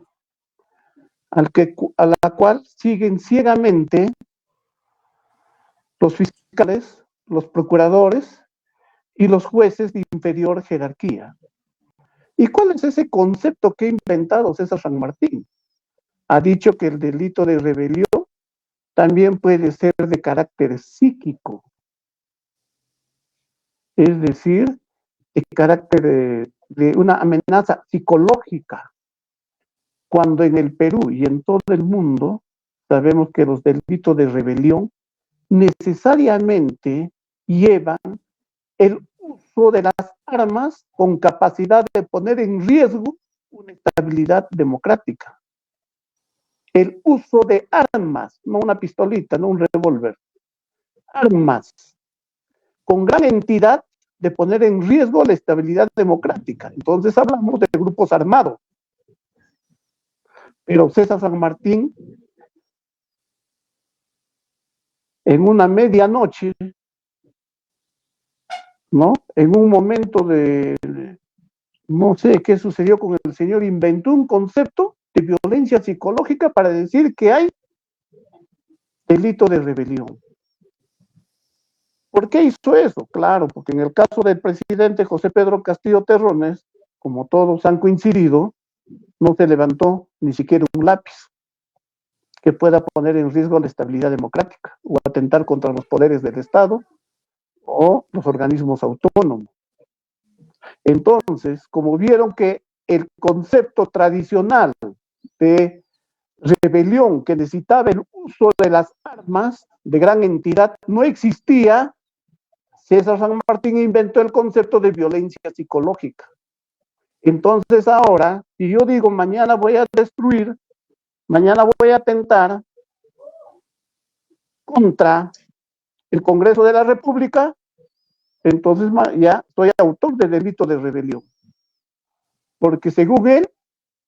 a la cual siguen ciegamente los fiscales, los procuradores y los jueces de inferior jerarquía. ¿Y cuál es ese concepto que ha inventado César San Martín? Ha dicho que el delito de rebelión también puede ser de carácter psíquico, es decir, de carácter de una amenaza psicológica, cuando en el Perú y en todo el mundo sabemos que los delitos de rebelión necesariamente llevan el uso de las armas con capacidad de poner en riesgo una estabilidad democrática. El uso de armas, no una pistolita, no un revólver, armas, con gran entidad de poner en riesgo la estabilidad democrática. Entonces hablamos de grupos armados. Pero César San Martín, en una medianoche, ¿no? En un momento de, no sé qué sucedió con el señor, inventó un concepto de violencia psicológica para decir que hay delito de rebelión. ¿Por qué hizo eso? Claro, porque en el caso del presidente José Pedro Castillo Terrones, como todos han coincidido, no se levantó ni siquiera un lápiz que pueda poner en riesgo la estabilidad democrática o atentar contra los poderes del Estado o los organismos autónomos. Entonces, como vieron que el concepto tradicional de rebelión que necesitaba el uso de las armas de gran entidad no existía, César San Martín inventó el concepto de violencia psicológica. Entonces ahora, si yo digo mañana voy a destruir, mañana voy a atentar contra el Congreso de la República, entonces ya soy autor del delito de rebelión. Porque según él,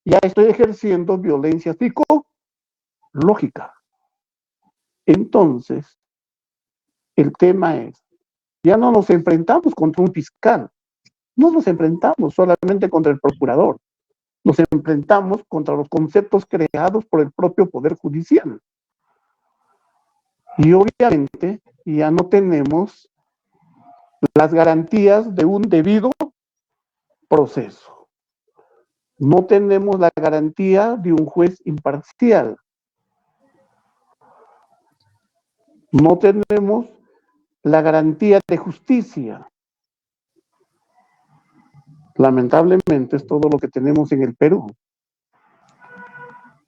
ya estoy ejerciendo violencia psicológica. Entonces, el tema es, ya no nos enfrentamos contra un fiscal, no nos enfrentamos solamente contra el procurador, nos enfrentamos contra los conceptos creados por el propio Poder Judicial. Y obviamente ya no tenemos las garantías de un debido proceso. No tenemos la garantía de un juez imparcial. No tenemos la garantía de justicia. Lamentablemente es todo lo que tenemos en el Perú.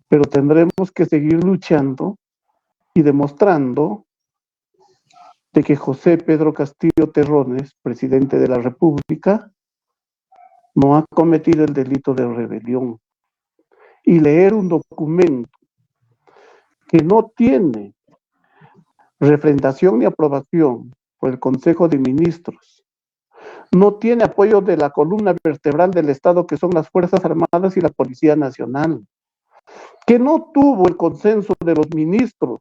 Pero tendremos que seguir luchando y demostrando de que José Pedro Castillo Terrones, presidente de la República, no ha cometido el delito de rebelión. Y leer un documento que no tiene refrendación ni aprobación por el Consejo de Ministros, no tiene apoyo de la columna vertebral del Estado, que son las Fuerzas Armadas y la Policía Nacional, que no tuvo el consenso de los ministros,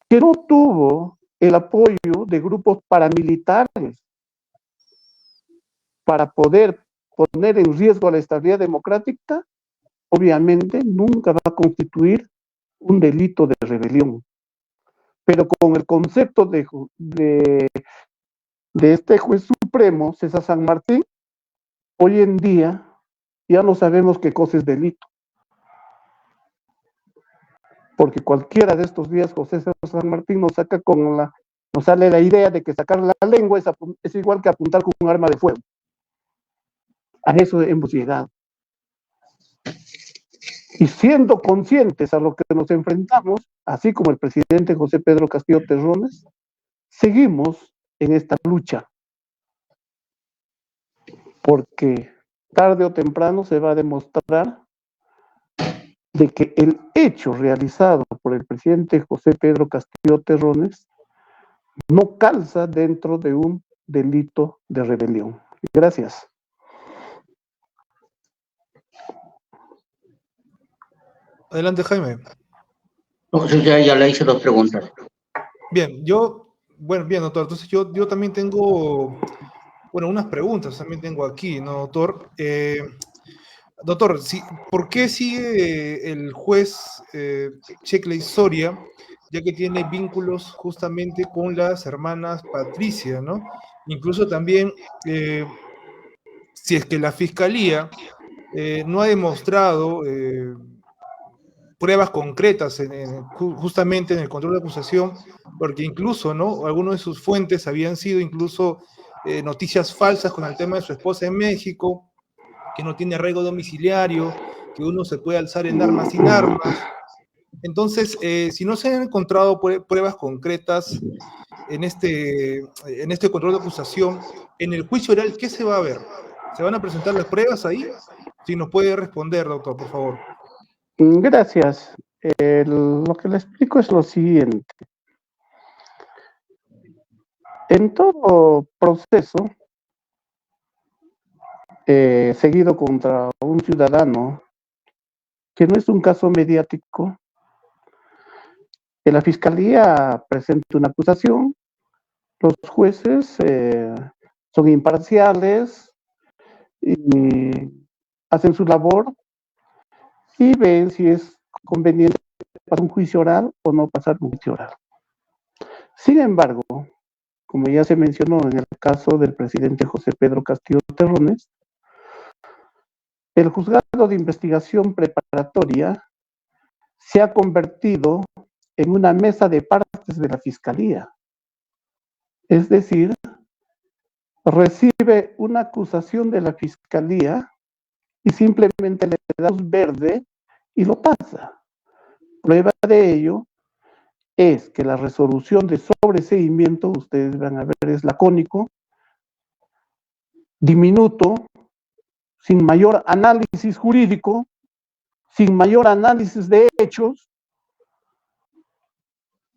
que no tuvo el apoyo de grupos paramilitares para poder poner en riesgo a la estabilidad democrática, obviamente nunca va a constituir un delito de rebelión. Pero con el concepto de este juez supremo, César San Martín, hoy en día ya no sabemos qué cosa es delito. Porque cualquiera de estos días José César San Martín nos sale la idea de que sacar la lengua es igual que apuntar con un arma de fuego. A eso hemos llegado. Y siendo conscientes a lo que nos enfrentamos, así como el presidente José Pedro Castillo Terrones, seguimos en esta lucha. Porque tarde o temprano se va a demostrar de que el hecho realizado por el presidente José Pedro Castillo Terrones no calza dentro de un delito de rebelión. Gracias. Adelante, Jaime. No, ya le hice 2 preguntas. Bien, bien, doctor. Entonces yo también tengo, unas preguntas también tengo aquí, ¿no, doctor? Doctor, ¿por qué sigue el juez Shekley Soria, ya que tiene vínculos justamente con las hermanas Patricia, ¿no? Incluso también, si es que la fiscalía no ha demostrado pruebas concretas justamente en el control de acusación, porque incluso, ¿no? Algunas de sus fuentes habían sido incluso noticias falsas con el tema de su esposa en México, que no tiene arraigo domiciliario, que uno se puede alzar en armas sin armas. Entonces, si no se han encontrado pruebas concretas en este control de acusación, en el juicio oral, ¿qué se va a ver? ¿Se van a presentar las pruebas ahí? Si nos puede responder, doctor, por favor. Gracias. Lo que le explico es lo siguiente. En todo proceso seguido contra un ciudadano que no es un caso mediático, que la fiscalía presenta una acusación, los jueces son imparciales y hacen su labor y ven si es conveniente pasar un juicio oral o no pasar un juicio oral. Sin embargo, como ya se mencionó en el caso del presidente José Pedro Castillo Terrones, el juzgado de investigación preparatoria se ha convertido en una mesa de partes de la fiscalía. Es decir, recibe una acusación de la fiscalía y simplemente le da luz verde y lo pasa. Prueba de ello es que la resolución de sobreseimiento, ustedes van a ver, es lacónico, diminuto, sin mayor análisis jurídico, sin mayor análisis de hechos,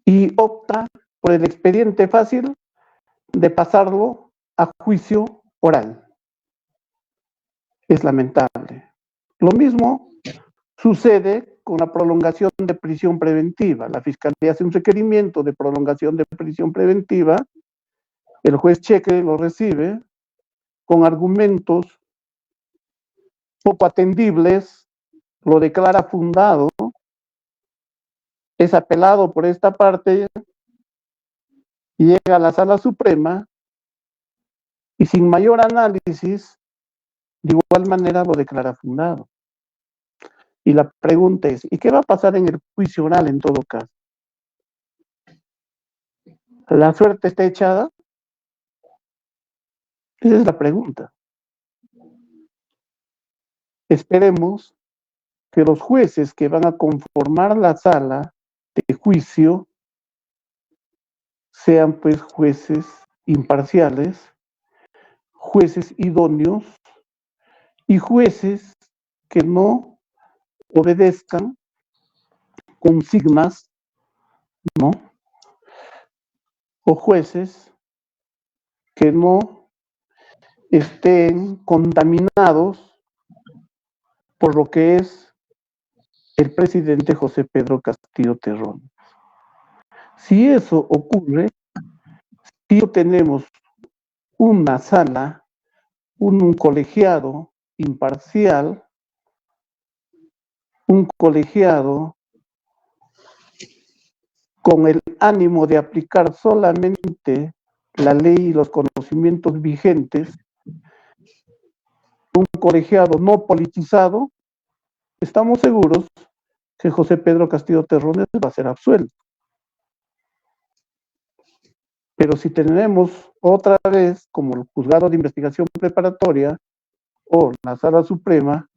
y opta por el expediente fácil de pasarlo a juicio oral. Es lamentable. Lo mismo sucede con la prolongación de prisión preventiva. La fiscalía hace un requerimiento de prolongación de prisión preventiva, el juez Shekley lo recibe con argumentos poco atendibles, lo declara fundado, es apelado por esta parte, llega a la Sala Suprema y sin mayor análisis, de igual manera lo declara fundado. Y la pregunta es, ¿y qué va a pasar en el juicio oral en todo caso? ¿La suerte está echada? Esa es la pregunta. Esperemos que los jueces que van a conformar la sala de juicio sean pues jueces imparciales, jueces idóneos y jueces que no obedezcan consignas, ¿no? O jueces que no estén contaminados por lo que es el presidente José Pedro Castillo Terrones. Si eso ocurre, si tenemos una sala, un colegiado imparcial, un colegiado con el ánimo de aplicar solamente la ley y los conocimientos vigentes, un colegiado no politizado, estamos seguros que José Pedro Castillo Terrones va a ser absuelto. Pero si tenemos otra vez, como el juzgado de investigación preparatoria o la Sala Suprema,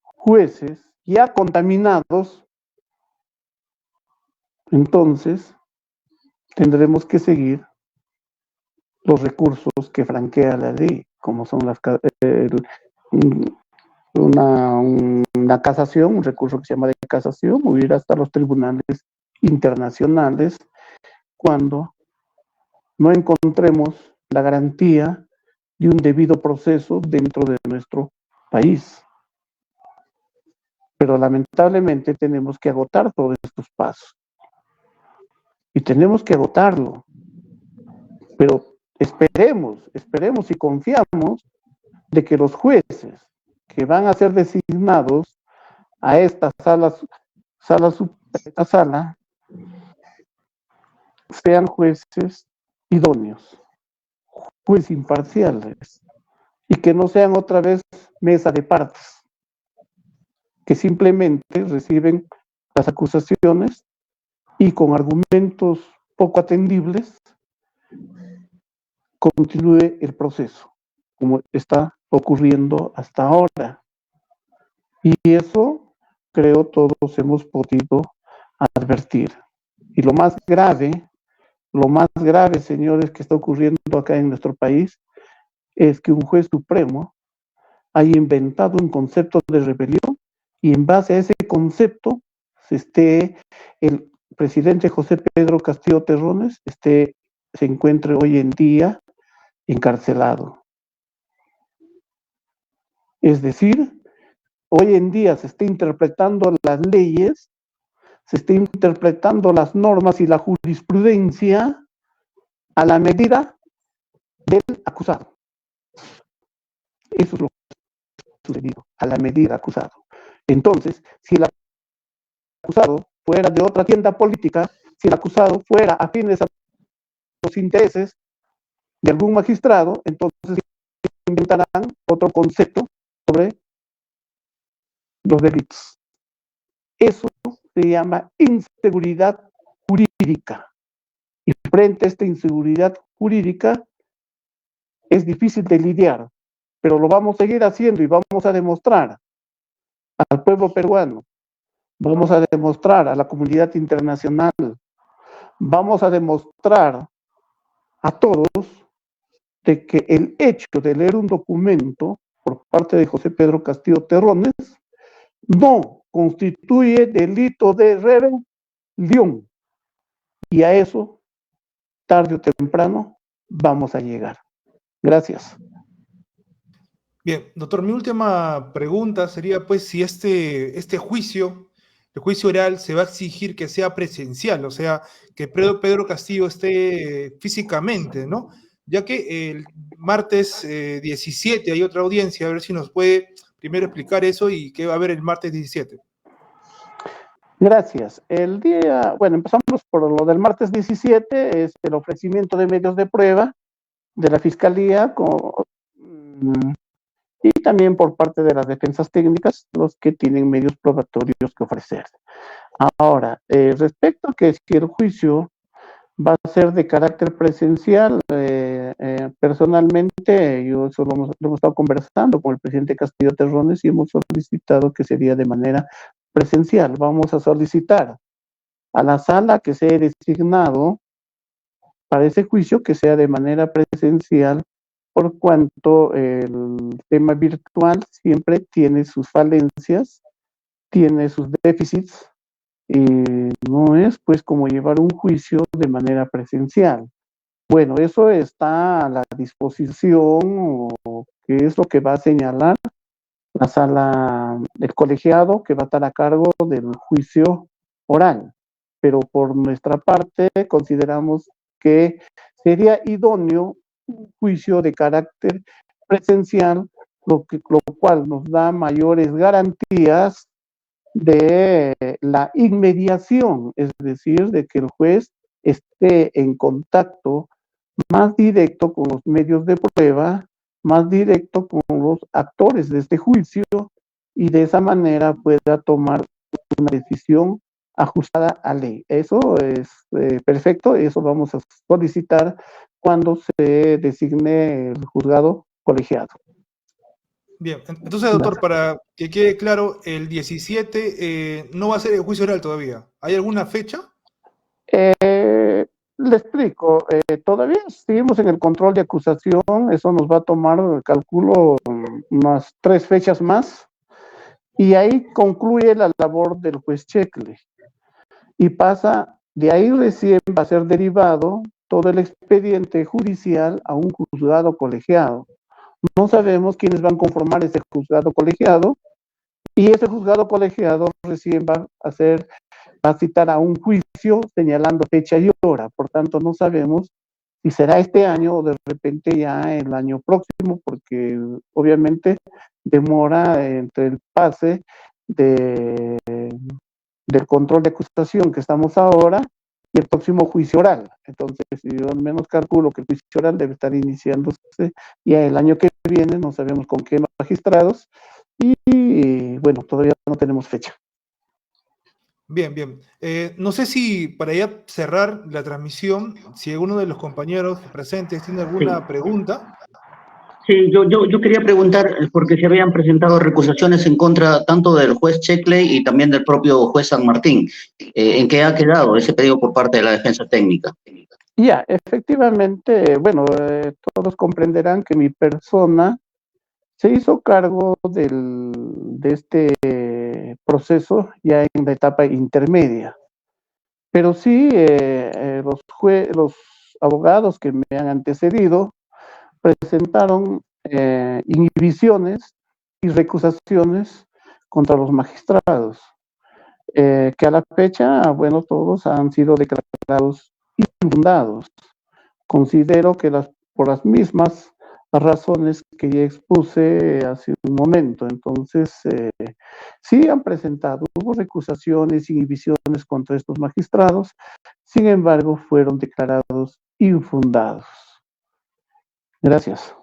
jueces ya contaminados, entonces tendremos que seguir los recursos que franquea la ley, como son una casación, un recurso que se llama de casación o ir hasta los tribunales internacionales cuando no encontremos la garantía de un debido proceso dentro de nuestro país. Pero lamentablemente tenemos que agotar todos estos pasos. Y tenemos que agotarlo. Pero esperemos y confiamos de que los jueces que van a ser designados a esta sala sean jueces idóneos, jueces imparciales, y que no sean otra vez mesa de partes, que simplemente reciben las acusaciones y con argumentos poco atendibles continúe el proceso, como está ocurriendo hasta ahora. Y eso creo todos hemos podido advertir. Y lo más grave, señores, que está ocurriendo acá en nuestro país, es que un juez supremo haya inventado un concepto de rebelión y en base a ese concepto el presidente José Pedro Castillo Terrones se encuentre hoy en día encarcelado. Es decir, hoy en día se está interpretando las leyes, se está interpretando las normas y la jurisprudencia a la medida del acusado. Eso es lo que ha sucedido, a la medida del acusado. Entonces, si el acusado fuera de otra tienda política, si el acusado fuera afines a los intereses de algún magistrado, entonces inventarán otro concepto sobre los delitos. Eso se llama inseguridad jurídica. Y frente a esta inseguridad jurídica es difícil de lidiar, pero lo vamos a seguir haciendo y vamos a demostrar al pueblo peruano, vamos a demostrar a la comunidad internacional, vamos a demostrar a todos de que el hecho de leer un documento por parte de José Pedro Castillo Terrones no constituye delito de rebelión. Y a eso, tarde o temprano, vamos a llegar. Gracias. Bien, doctor, mi última pregunta sería, pues, si este juicio, el juicio oral, se va a exigir que sea presencial, o sea, que Pedro Castillo esté físicamente, ¿no? Ya que el martes 17 hay otra audiencia, a ver si nos puede primero explicar eso y qué va a haber el martes 17. Gracias. Empezamos por lo del martes 17, es el ofrecimiento de medios de prueba de la Fiscalía y también por parte de las defensas técnicas, los que tienen medios probatorios que ofrecer. Ahora, respecto a que si el juicio va a ser de carácter presencial, personalmente, yo eso lo hemos estado conversando con el presidente Castillo Terrones y hemos solicitado que sería de manera presencial. Vamos a solicitar a la sala que sea designado para ese juicio que sea de manera presencial, por cuanto el tema virtual siempre tiene sus falencias, tiene sus déficits, y no es pues como llevar un juicio de manera presencial. Bueno, eso está a la disposición, o que es lo que va a señalar la sala, el colegiado que va a estar a cargo del juicio oral. Pero por nuestra parte consideramos que sería idóneo un juicio de carácter presencial, lo cual nos da mayores garantías de la inmediación, es decir, de que el juez esté en contacto más directo con los medios de prueba, más directo con los actores de este juicio, y de esa manera pueda tomar una decisión ajustada a ley. Eso es perfecto, eso vamos a solicitar cuando se designe el juzgado colegiado. Bien, entonces, doctor, para que quede claro, el 17 no va a ser el juicio oral todavía. ¿Hay alguna fecha? Le explico, todavía seguimos en el control de acusación, eso nos va a tomar, calculo, unas 3 fechas más, Y ahí concluye la labor del juez Checle. Y pasa, de ahí recién va a ser derivado todo el expediente judicial a un juzgado colegiado. No sabemos quiénes van a conformar ese juzgado colegiado, y ese juzgado colegiado recién va a citar a un juicio señalando fecha y hora. Por tanto, no sabemos si será este año o de repente ya el año próximo, porque obviamente demora entre el pase de, del control de acusación que estamos ahora y el próximo juicio oral. Entonces, yo al menos calculo que el juicio oral debe estar iniciándose ya el año que viene, no sabemos con qué magistrados, y bueno, todavía no tenemos fecha. Bien, bien. No sé si para ya cerrar la transmisión, si alguno de los compañeros presentes tiene alguna Sí. pregunta. Sí, yo quería preguntar, porque se habían presentado recusaciones en contra tanto del juez Checkley y también del propio juez San Martín. ¿En qué ha quedado ese pedido por parte de la defensa técnica? Ya, efectivamente, bueno, todos comprenderán que mi persona se hizo cargo de este proceso ya en la etapa intermedia. Pero sí, los abogados que me han antecedido presentaron inhibiciones y recusaciones contra los magistrados, que a la fecha, bueno, todos han sido declarados infundados. Considero que por las mismas razones que ya expuse hace un momento. Entonces, sí han presentado, hubo recusaciones, inhibiciones contra estos magistrados, sin embargo, fueron declarados infundados. Gracias.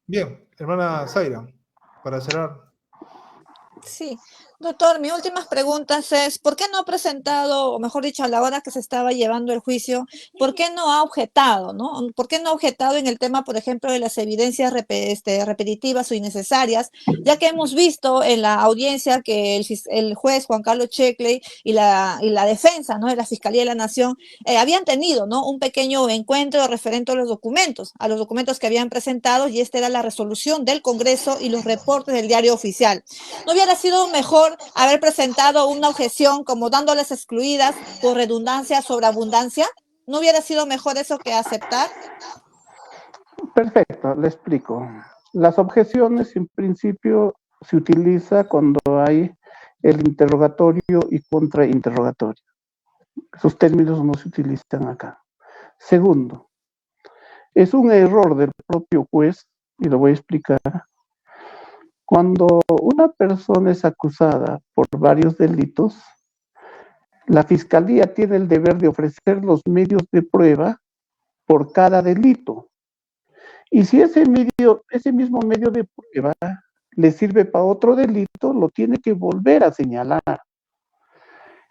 Bien, hermana Zaira, para cerrar. Sí, doctor, mis últimas preguntas es, ¿por qué no ha presentado, o mejor dicho, a la hora que se estaba llevando el juicio, por qué no ha objetado, ¿no? ¿Por qué no ha objetado en el tema, por ejemplo, de las evidencias repetitivas o innecesarias, ya que hemos visto en la audiencia que el juez Juan Carlos Checkley y la defensa, ¿no?, de la Fiscalía de la Nación habían tenido, ¿no?, un pequeño encuentro referente a los documentos que habían presentado, y esta era la resolución del Congreso y los reportes del diario oficial? ¿No hubiera sido mejor haber presentado una objeción como dándoles excluidas por redundancia sobre abundancia? ¿No hubiera sido mejor eso que aceptar? Perfecto, le explico. Las objeciones, en principio, se utiliza cuando hay el interrogatorio y contrainterrogatorio. Esos términos no se utilizan acá. Segundo, es un error del propio juez, y lo voy a explicar. Cuando una persona es acusada por varios delitos, la Fiscalía tiene el deber de ofrecer los medios de prueba por cada delito. Y si ese mismo medio de prueba le sirve para otro delito, lo tiene que volver a señalar.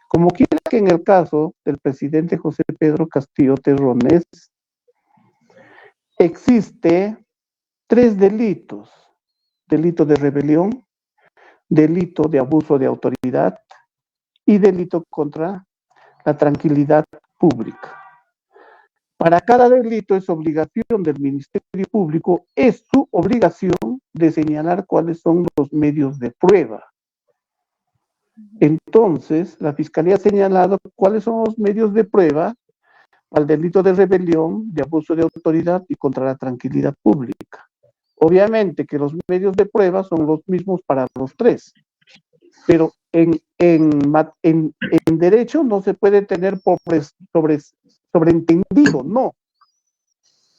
Como quiera que en el caso del presidente José Pedro Castillo Terrones, existe 3 delitos: delito de rebelión, delito de abuso de autoridad y delito contra la tranquilidad pública. Para cada delito es obligación del Ministerio Público, es su obligación de señalar cuáles son los medios de prueba. Entonces, la Fiscalía ha señalado cuáles son los medios de prueba al delito de rebelión, de abuso de autoridad y contra la tranquilidad pública. Obviamente que los medios de prueba son los mismos para los 3, pero en derecho no se puede tener sobreentendido,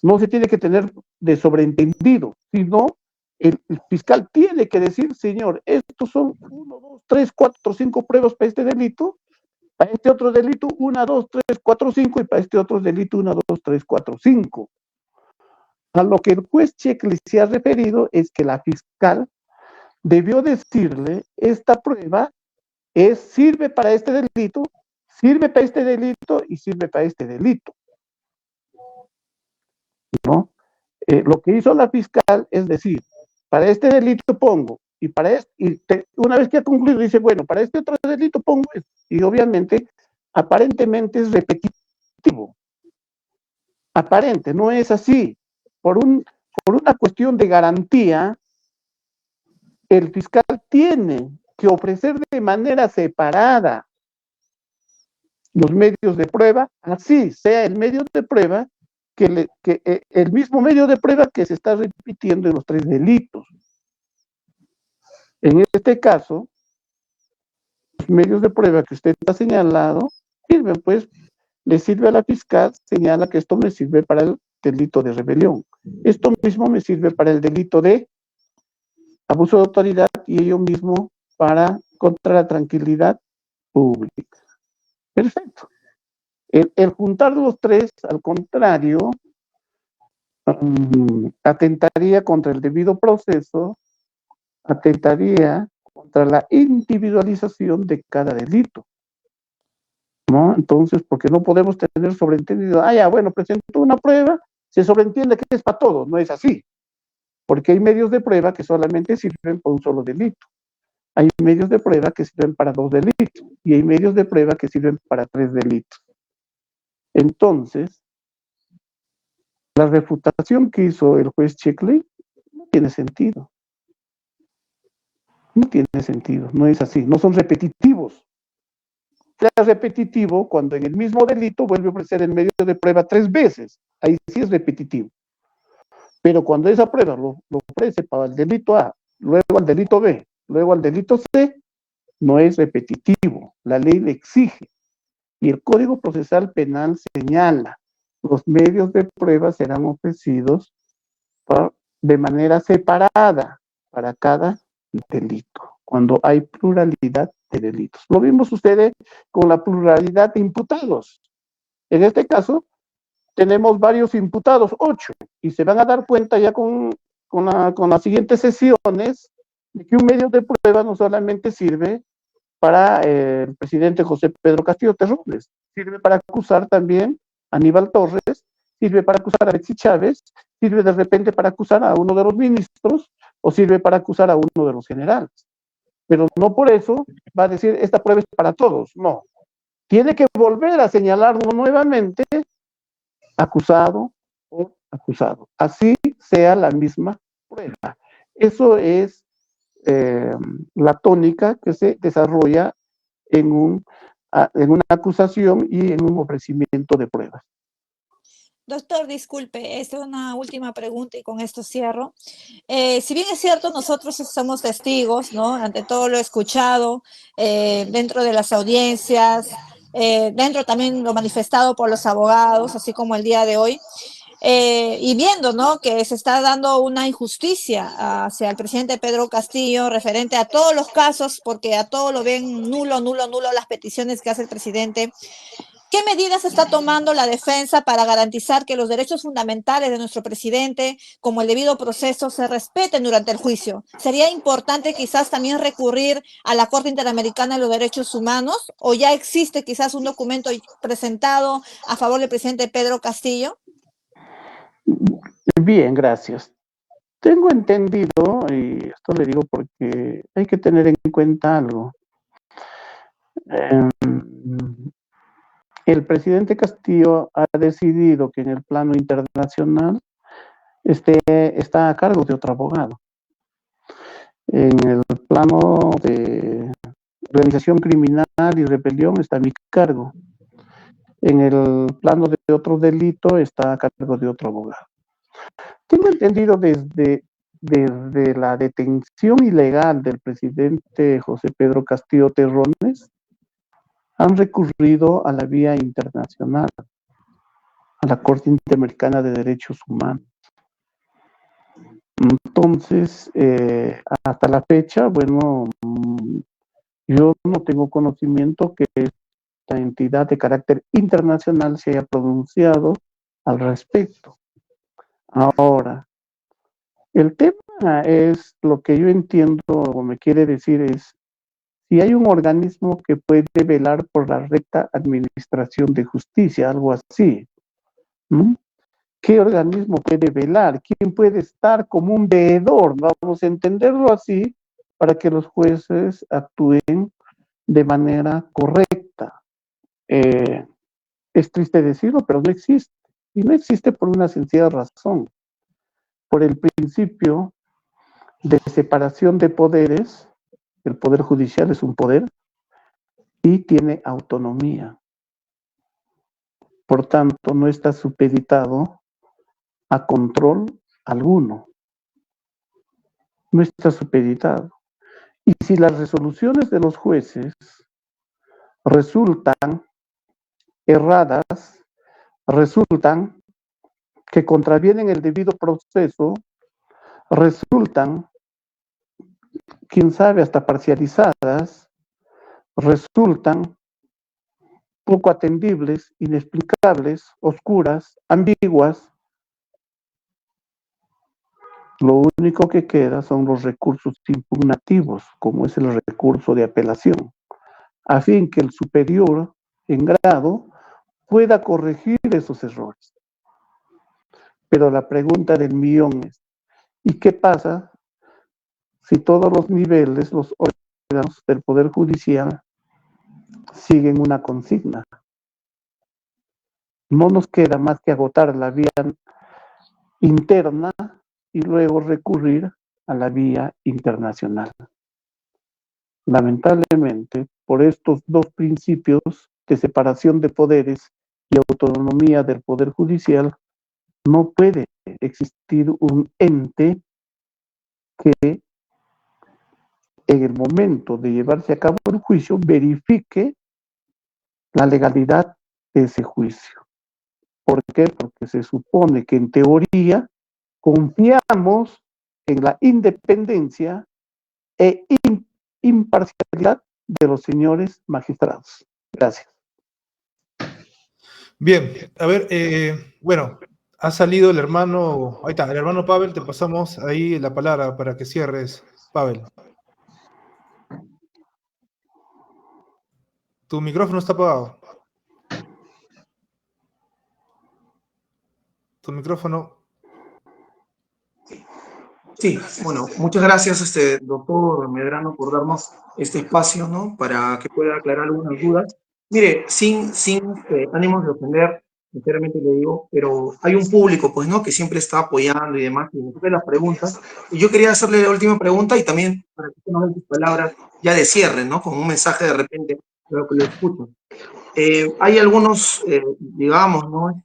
no se tiene que tener de sobreentendido, sino el fiscal tiene que decir: señor, estos son 1, 2, 3, 4, 5 pruebas para este delito, para este otro delito 1, 2, 3, 4, 5, y para este otro delito 1, 2, 3, 4, 5. A lo que el juez Checkley se ha referido es que la fiscal debió decirle: esta prueba sirve para este delito, sirve para este delito y sirve para este delito, ¿no? Lo que hizo la fiscal es decir: para este delito pongo, y para una vez que ha concluido dice: bueno, para este otro delito pongo, y obviamente, aparentemente es repetitivo. Aparente, no es así. Por una cuestión de garantía, el fiscal tiene que ofrecer de manera separada los medios de prueba, así sea el medio de prueba el mismo medio de prueba que se está repitiendo en los 3 delitos. En este caso, los medios de prueba que usted ha señalado sirven, pues, le sirve a la fiscal, señala que esto me sirve para el delito de rebelión. Esto mismo me sirve para el delito de abuso de autoridad y ello mismo contra la tranquilidad pública. Perfecto. El juntar los 3, al contrario, atentaría contra el debido proceso, atentaría contra la individualización de cada delito, ¿no? Entonces, porque no podemos tener sobreentendido, ya, bueno, presento una prueba, se sobreentiende que es para todo, no es así, porque hay medios de prueba que solamente sirven para un solo delito, hay medios de prueba que sirven para 2 delitos, y hay medios de prueba que sirven para 3 delitos. Entonces, la refutación que hizo el juez Checkley no tiene sentido. No tiene sentido, no es así, no son repetitivos. Es repetitivo cuando en el mismo delito vuelve a ofrecer el medio de prueba 3 veces, ahí sí es repetitivo. Pero cuando esa prueba lo ofrece para el delito A, luego al delito B, luego al delito C, no es repetitivo, la ley le exige. Y el Código Procesal Penal señala, los medios de prueba serán ofrecidos de manera separada para cada delito, cuando hay pluralidad de delitos. Lo vimos ustedes con la pluralidad de imputados. En este caso, tenemos varios imputados, 8, y se van a dar cuenta ya con las siguientes sesiones de que un medio de prueba no solamente sirve para el presidente José Pedro Castillo Terrones, sirve para acusar también a Aníbal Torres, sirve para acusar a Alexis Chávez, sirve de repente para acusar a uno de los ministros o sirve para acusar a uno de los generales. Pero no por eso va a decir esta prueba es para todos, no. Tiene que volver a señalarlo nuevamente, acusado o acusado. Así sea la misma prueba. Eso es la tónica que se desarrolla en una acusación y en un ofrecimiento de pruebas. Doctor, disculpe, esta es una última pregunta y con esto cierro. Si bien es cierto, nosotros somos testigos, ¿no? Ante todo lo escuchado, dentro de las audiencias, dentro también lo manifestado por los abogados, así como el día de hoy, y viendo, ¿no?, que se está dando una injusticia hacia el presidente Pedro Castillo referente a todos los casos, porque a todo lo ven nulo las peticiones que hace el presidente. ¿Qué medidas está tomando la defensa para garantizar que los derechos fundamentales de nuestro presidente, como el debido proceso, se respeten durante el juicio? ¿Sería importante quizás también recurrir a la Corte Interamericana de los Derechos Humanos? ¿O ya existe quizás un documento presentado a favor del presidente Pedro Castillo? Bien, gracias. Tengo entendido, y esto le digo porque hay que tener en cuenta algo. El presidente Castillo ha decidido que en el plano internacional está a cargo de otro abogado. En el plano de organización criminal y rebelión está a mi cargo. En el plano de otro delito está a cargo de otro abogado. Tengo entendido desde la detención ilegal del presidente José Pedro Castillo Terrones, han recurrido a la vía internacional, a la Corte Interamericana de Derechos Humanos. Entonces, hasta la fecha, bueno, yo no tengo conocimiento que esta entidad de carácter internacional se haya pronunciado al respecto. Ahora, el tema es, lo que yo entiendo o me quiere decir es, si hay un organismo que puede velar por la recta administración de justicia, algo así, ¿no? ¿Qué organismo puede velar? ¿Quién puede estar como un veedor? Vamos a entenderlo así, para que los jueces actúen de manera correcta. Es triste decirlo, pero no existe. Y no existe por una sencilla razón. Por el principio de separación de poderes. El poder judicial es un poder y tiene autonomía. Por tanto, no está supeditado a control alguno. No está supeditado. Y si las resoluciones de los jueces resultan erradas, resultan que contravienen el debido proceso, resultan, quién sabe, hasta parcializadas, resultan poco atendibles, inexplicables, oscuras, ambiguas, lo único que queda son los recursos impugnativos, como es el recurso de apelación, a fin que el superior en grado pueda corregir esos errores. Pero la pregunta del millón es, ¿y qué pasa si todos los niveles, los órganos del Poder Judicial siguen una consigna? No nos queda más que agotar la vía interna y luego recurrir a la vía internacional. Lamentablemente, por estos dos principios de separación de poderes y autonomía del Poder Judicial, no puede existir un ente que en el momento de llevarse a cabo el juicio verifique la legalidad de ese juicio. ¿Por qué? Porque se supone que en teoría confiamos en la independencia e imparcialidad de los señores magistrados. Gracias. Bien, a ver, bueno, ha salido el hermano, ahí está, el hermano Pavel, te pasamos ahí la palabra para que cierres, Pavel. Tu micrófono está apagado. Tu micrófono. Sí, bueno, muchas gracias, doctor Medrano, por darnos este espacio, ¿no? Para que pueda aclarar algunas dudas. Mire, sin ánimos de ofender, sinceramente le digo, pero hay un público, pues, ¿no? Que siempre está apoyando y demás, y me hace las preguntas. Y yo quería hacerle la última pregunta y también para que usted nos dé sus palabras ya de cierre, ¿no? Con un mensaje de repente de lo que lo escucho. Hay algunos, digamos, ¿no?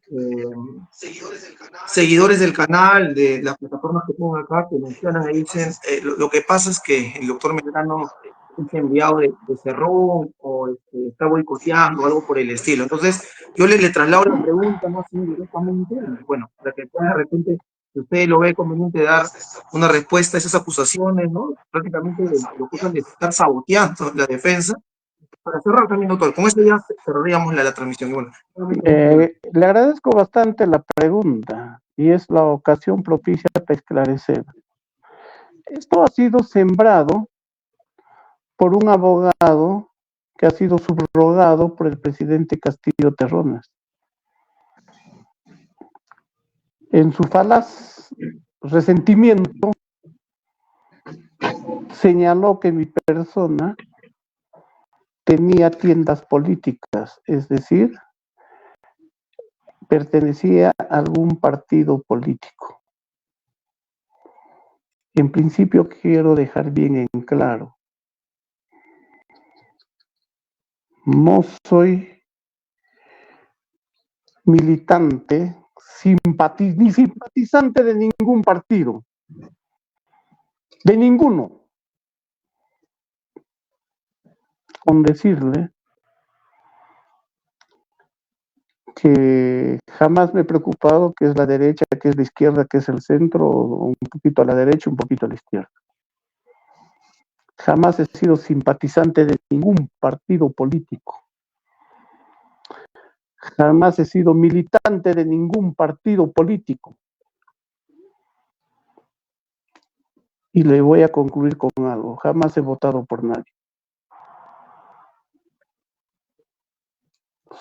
Seguidores del canal, de las plataformas que pongo acá, que mencionan y dicen, lo que pasa es que el doctor Medrano es enviado de Cerrón o está boicoteando o algo por el estilo. Entonces, yo le traslado la pregunta más directamente, y bueno, para que pueda de repente, si usted lo ve conveniente, dar una respuesta a esas acusaciones, ¿no? Prácticamente lo acusan de estar saboteando la defensa. Para cerrar también, doctor, con esto ya cerraríamos la transmisión. Y bueno, le agradezco bastante la pregunta y es la ocasión propicia para esclarecer. Esto ha sido sembrado por un abogado que ha sido subrogado por el presidente Castillo Terrones. En su falaz resentimiento señaló que mi persona tenía tiendas políticas, es decir, pertenecía a algún partido político. En principio quiero dejar bien en claro, no soy militante, ni simpatizante de ningún partido, de ninguno. Con decirle que jamás me he preocupado qué es la derecha, qué es la izquierda, qué es el centro, un poquito a la derecha, un poquito a la izquierda. Jamás he sido simpatizante de ningún partido político. Jamás he sido militante de ningún partido político. Y le voy a concluir con algo. Jamás he votado por nadie.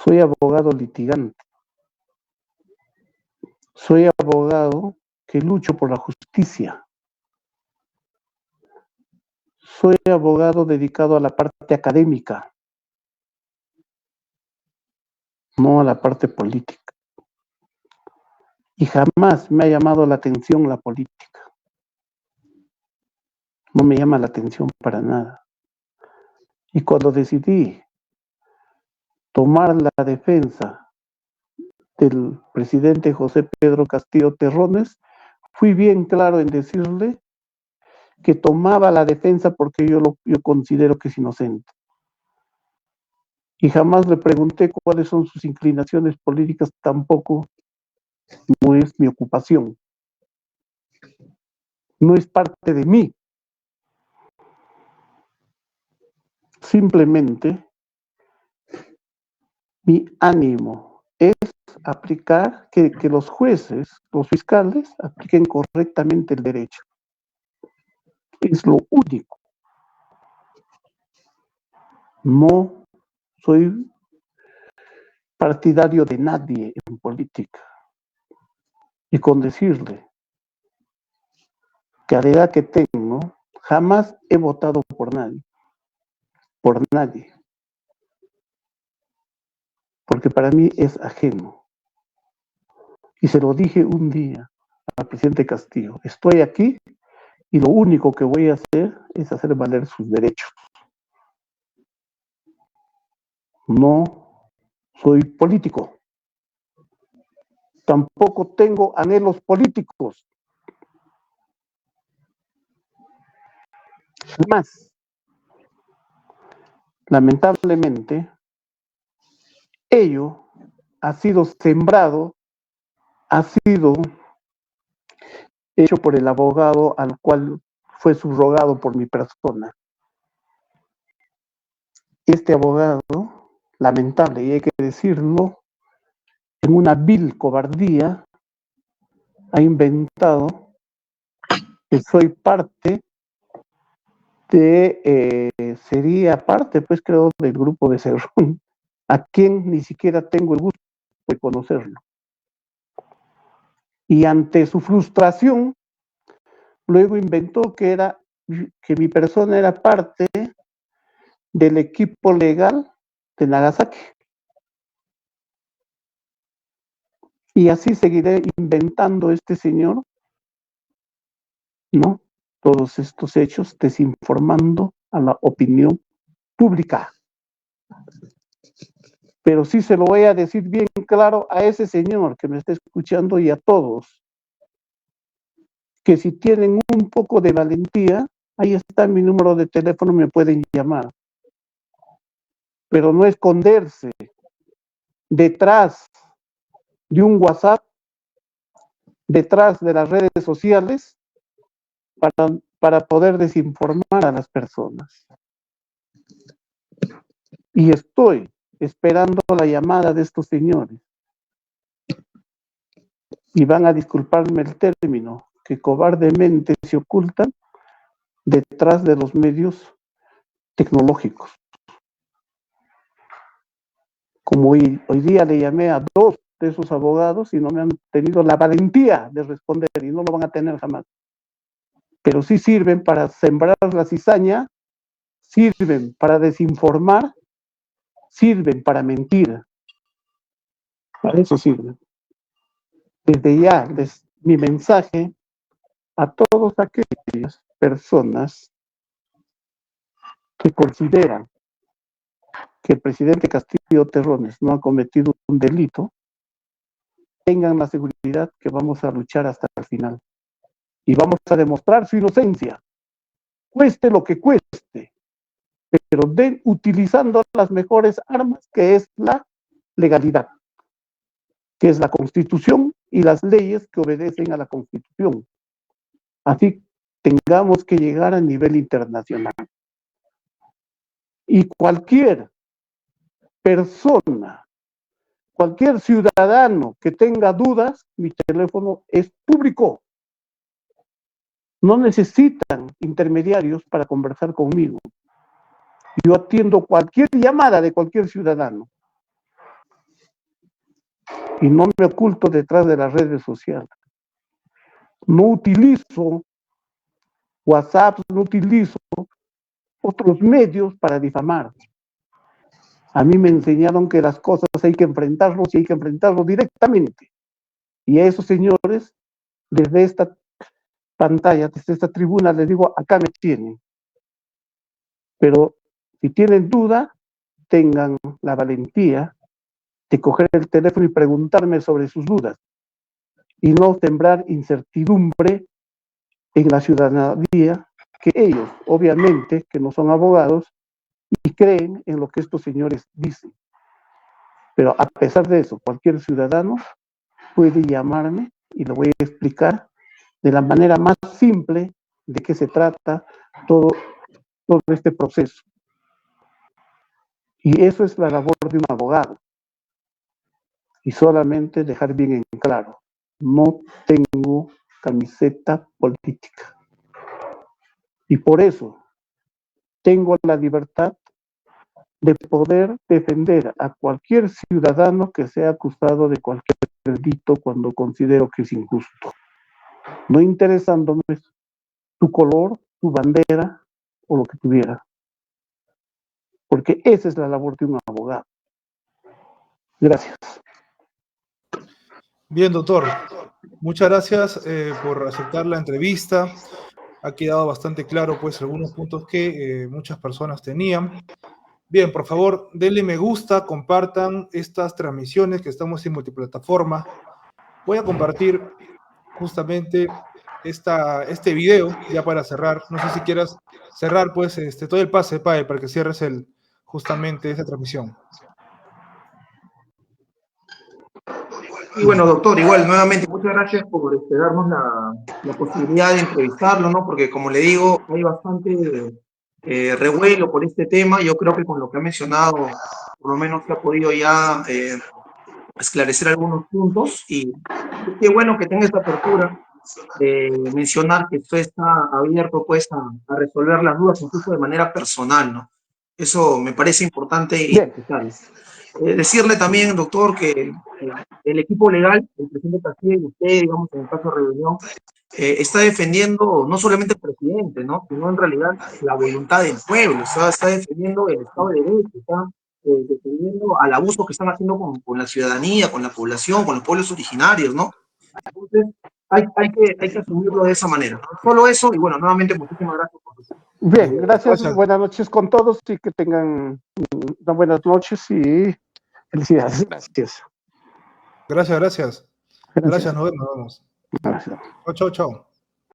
Soy abogado litigante. Soy abogado que lucho por la justicia. Soy abogado dedicado a la parte académica, no a la parte política. Y jamás me ha llamado la atención la política. no me llama la atención para nada. Y cuando decidí tomar la defensa del presidente José Pedro Castillo Terrones, fui bien claro en decirle que tomaba la defensa porque yo considero que es inocente. Y jamás le pregunté cuáles son sus inclinaciones políticas, tampoco no es mi ocupación. No es parte de mí. Simplemente mi ánimo es aplicar, que los jueces, los fiscales, apliquen correctamente el derecho. Es lo único. No soy partidario de nadie en política. Y con decirle que a la edad que tengo, jamás he votado por nadie. Por nadie. Porque para mí es ajeno. Y se lo dije un día al presidente Castillo. Estoy aquí y lo único que voy a hacer es hacer valer sus derechos. No soy político. Tampoco tengo anhelos políticos. Más, lamentablemente, ello ha sido sembrado, ha sido hecho por el abogado al cual fue subrogado por mi persona. Este abogado, lamentable, y hay que decirlo, en una vil cobardía, ha inventado que soy parte sería parte, pues creo, del grupo de Cerrón, a quien ni siquiera tengo el gusto de conocerlo. Y ante su frustración, luego inventó que mi persona era parte del equipo legal de Nagasaki. Y así seguiré inventando este señor, ¿no? Todos estos hechos, desinformando a la opinión pública. Pero sí se lo voy a decir bien claro a ese señor que me está escuchando y a todos, que si tienen un poco de valentía, ahí está mi número de teléfono, me pueden llamar. Pero no esconderse detrás de un WhatsApp, detrás de las redes sociales, para poder desinformar a las personas. Y estoy esperando la llamada de estos señores. Y van a disculparme el término, que cobardemente se ocultan detrás de los medios tecnológicos. Como hoy día le llamé a 2 de esos abogados y no me han tenido la valentía de responder y no lo van a tener jamás. Pero sí sirven para sembrar la cizaña, sirven para desinformar, sirven para mentir. Para eso sirven. Desde ya, mi mensaje a todas aquellas personas que consideran que el presidente Castillo Terrones no ha cometido un delito, tengan la seguridad que vamos a luchar hasta el final. Y vamos a demostrar su inocencia, cueste lo que cueste, pero utilizando las mejores armas, que es la legalidad, que es la Constitución y las leyes que obedecen a la Constitución. Así tengamos que llegar a nivel internacional. Y cualquier persona, cualquier ciudadano que tenga dudas, mi teléfono es público. No necesitan intermediarios para conversar conmigo. Yo atiendo cualquier llamada de cualquier ciudadano. Y no me oculto detrás de las redes sociales. No utilizo WhatsApp, no utilizo otros medios para difamar. A mí me enseñaron que las cosas hay que enfrentarlos y hay que enfrentarlos directamente. Y a esos señores, desde esta pantalla, desde esta tribuna, les digo, acá me tienen. Pero si tienen duda, tengan la valentía de coger el teléfono y preguntarme sobre sus dudas y no sembrar incertidumbre en la ciudadanía, que ellos, obviamente, que no son abogados y creen en lo que estos señores dicen. Pero a pesar de eso, cualquier ciudadano puede llamarme y le voy a explicar de la manera más simple de qué se trata todo este proceso. Y eso es la labor de un abogado. Y solamente dejar bien en claro, no tengo camiseta política. Y por eso tengo la libertad de poder defender a cualquier ciudadano que sea acusado de cualquier delito cuando considero que es injusto, no interesándome tu color, tu bandera o lo que tuviera, porque esa es la labor de un abogado. Gracias. Bien, doctor. Muchas gracias por aceptar la entrevista. Ha quedado bastante claro, pues, algunos puntos que muchas personas tenían. Bien, por favor, denle me gusta, compartan estas transmisiones que estamos en multiplataforma. Voy a compartir justamente este video ya para cerrar. No sé si quieras cerrar, pues, todo el pase, Pae, para que cierres justamente esta transmisión. Y bueno, doctor, igual, nuevamente, muchas gracias por darnos la posibilidad de entrevistarlo, ¿no? Porque, como le digo, hay bastante revuelo por este tema. Yo creo que con lo que ha mencionado, por lo menos se ha podido ya esclarecer algunos puntos. Y qué bueno que tenga esta apertura de mencionar que usted está abierto, pues, a resolver las dudas, incluso de manera personal, ¿no? Eso me parece importante y necesario. Decirle también, doctor, que el equipo legal, el presidente Castillo y usted, digamos, en el caso de Rebelión, está defendiendo no solamente al presidente, ¿no? Sino en realidad la voluntad del pueblo, o sea, está defendiendo el Estado de Derecho, está defendiendo al abuso que están haciendo con la ciudadanía, con la población, con los pueblos originarios, ¿no? Entonces, hay que asumirlo de esa manera. Solo eso, y bueno, nuevamente, muchísimas gracias por su. Bien, gracias, buenas noches con todos y que tengan buenas noches y felicidades. Gracias. Gracias, nos vemos. Gracias. Chao, chao.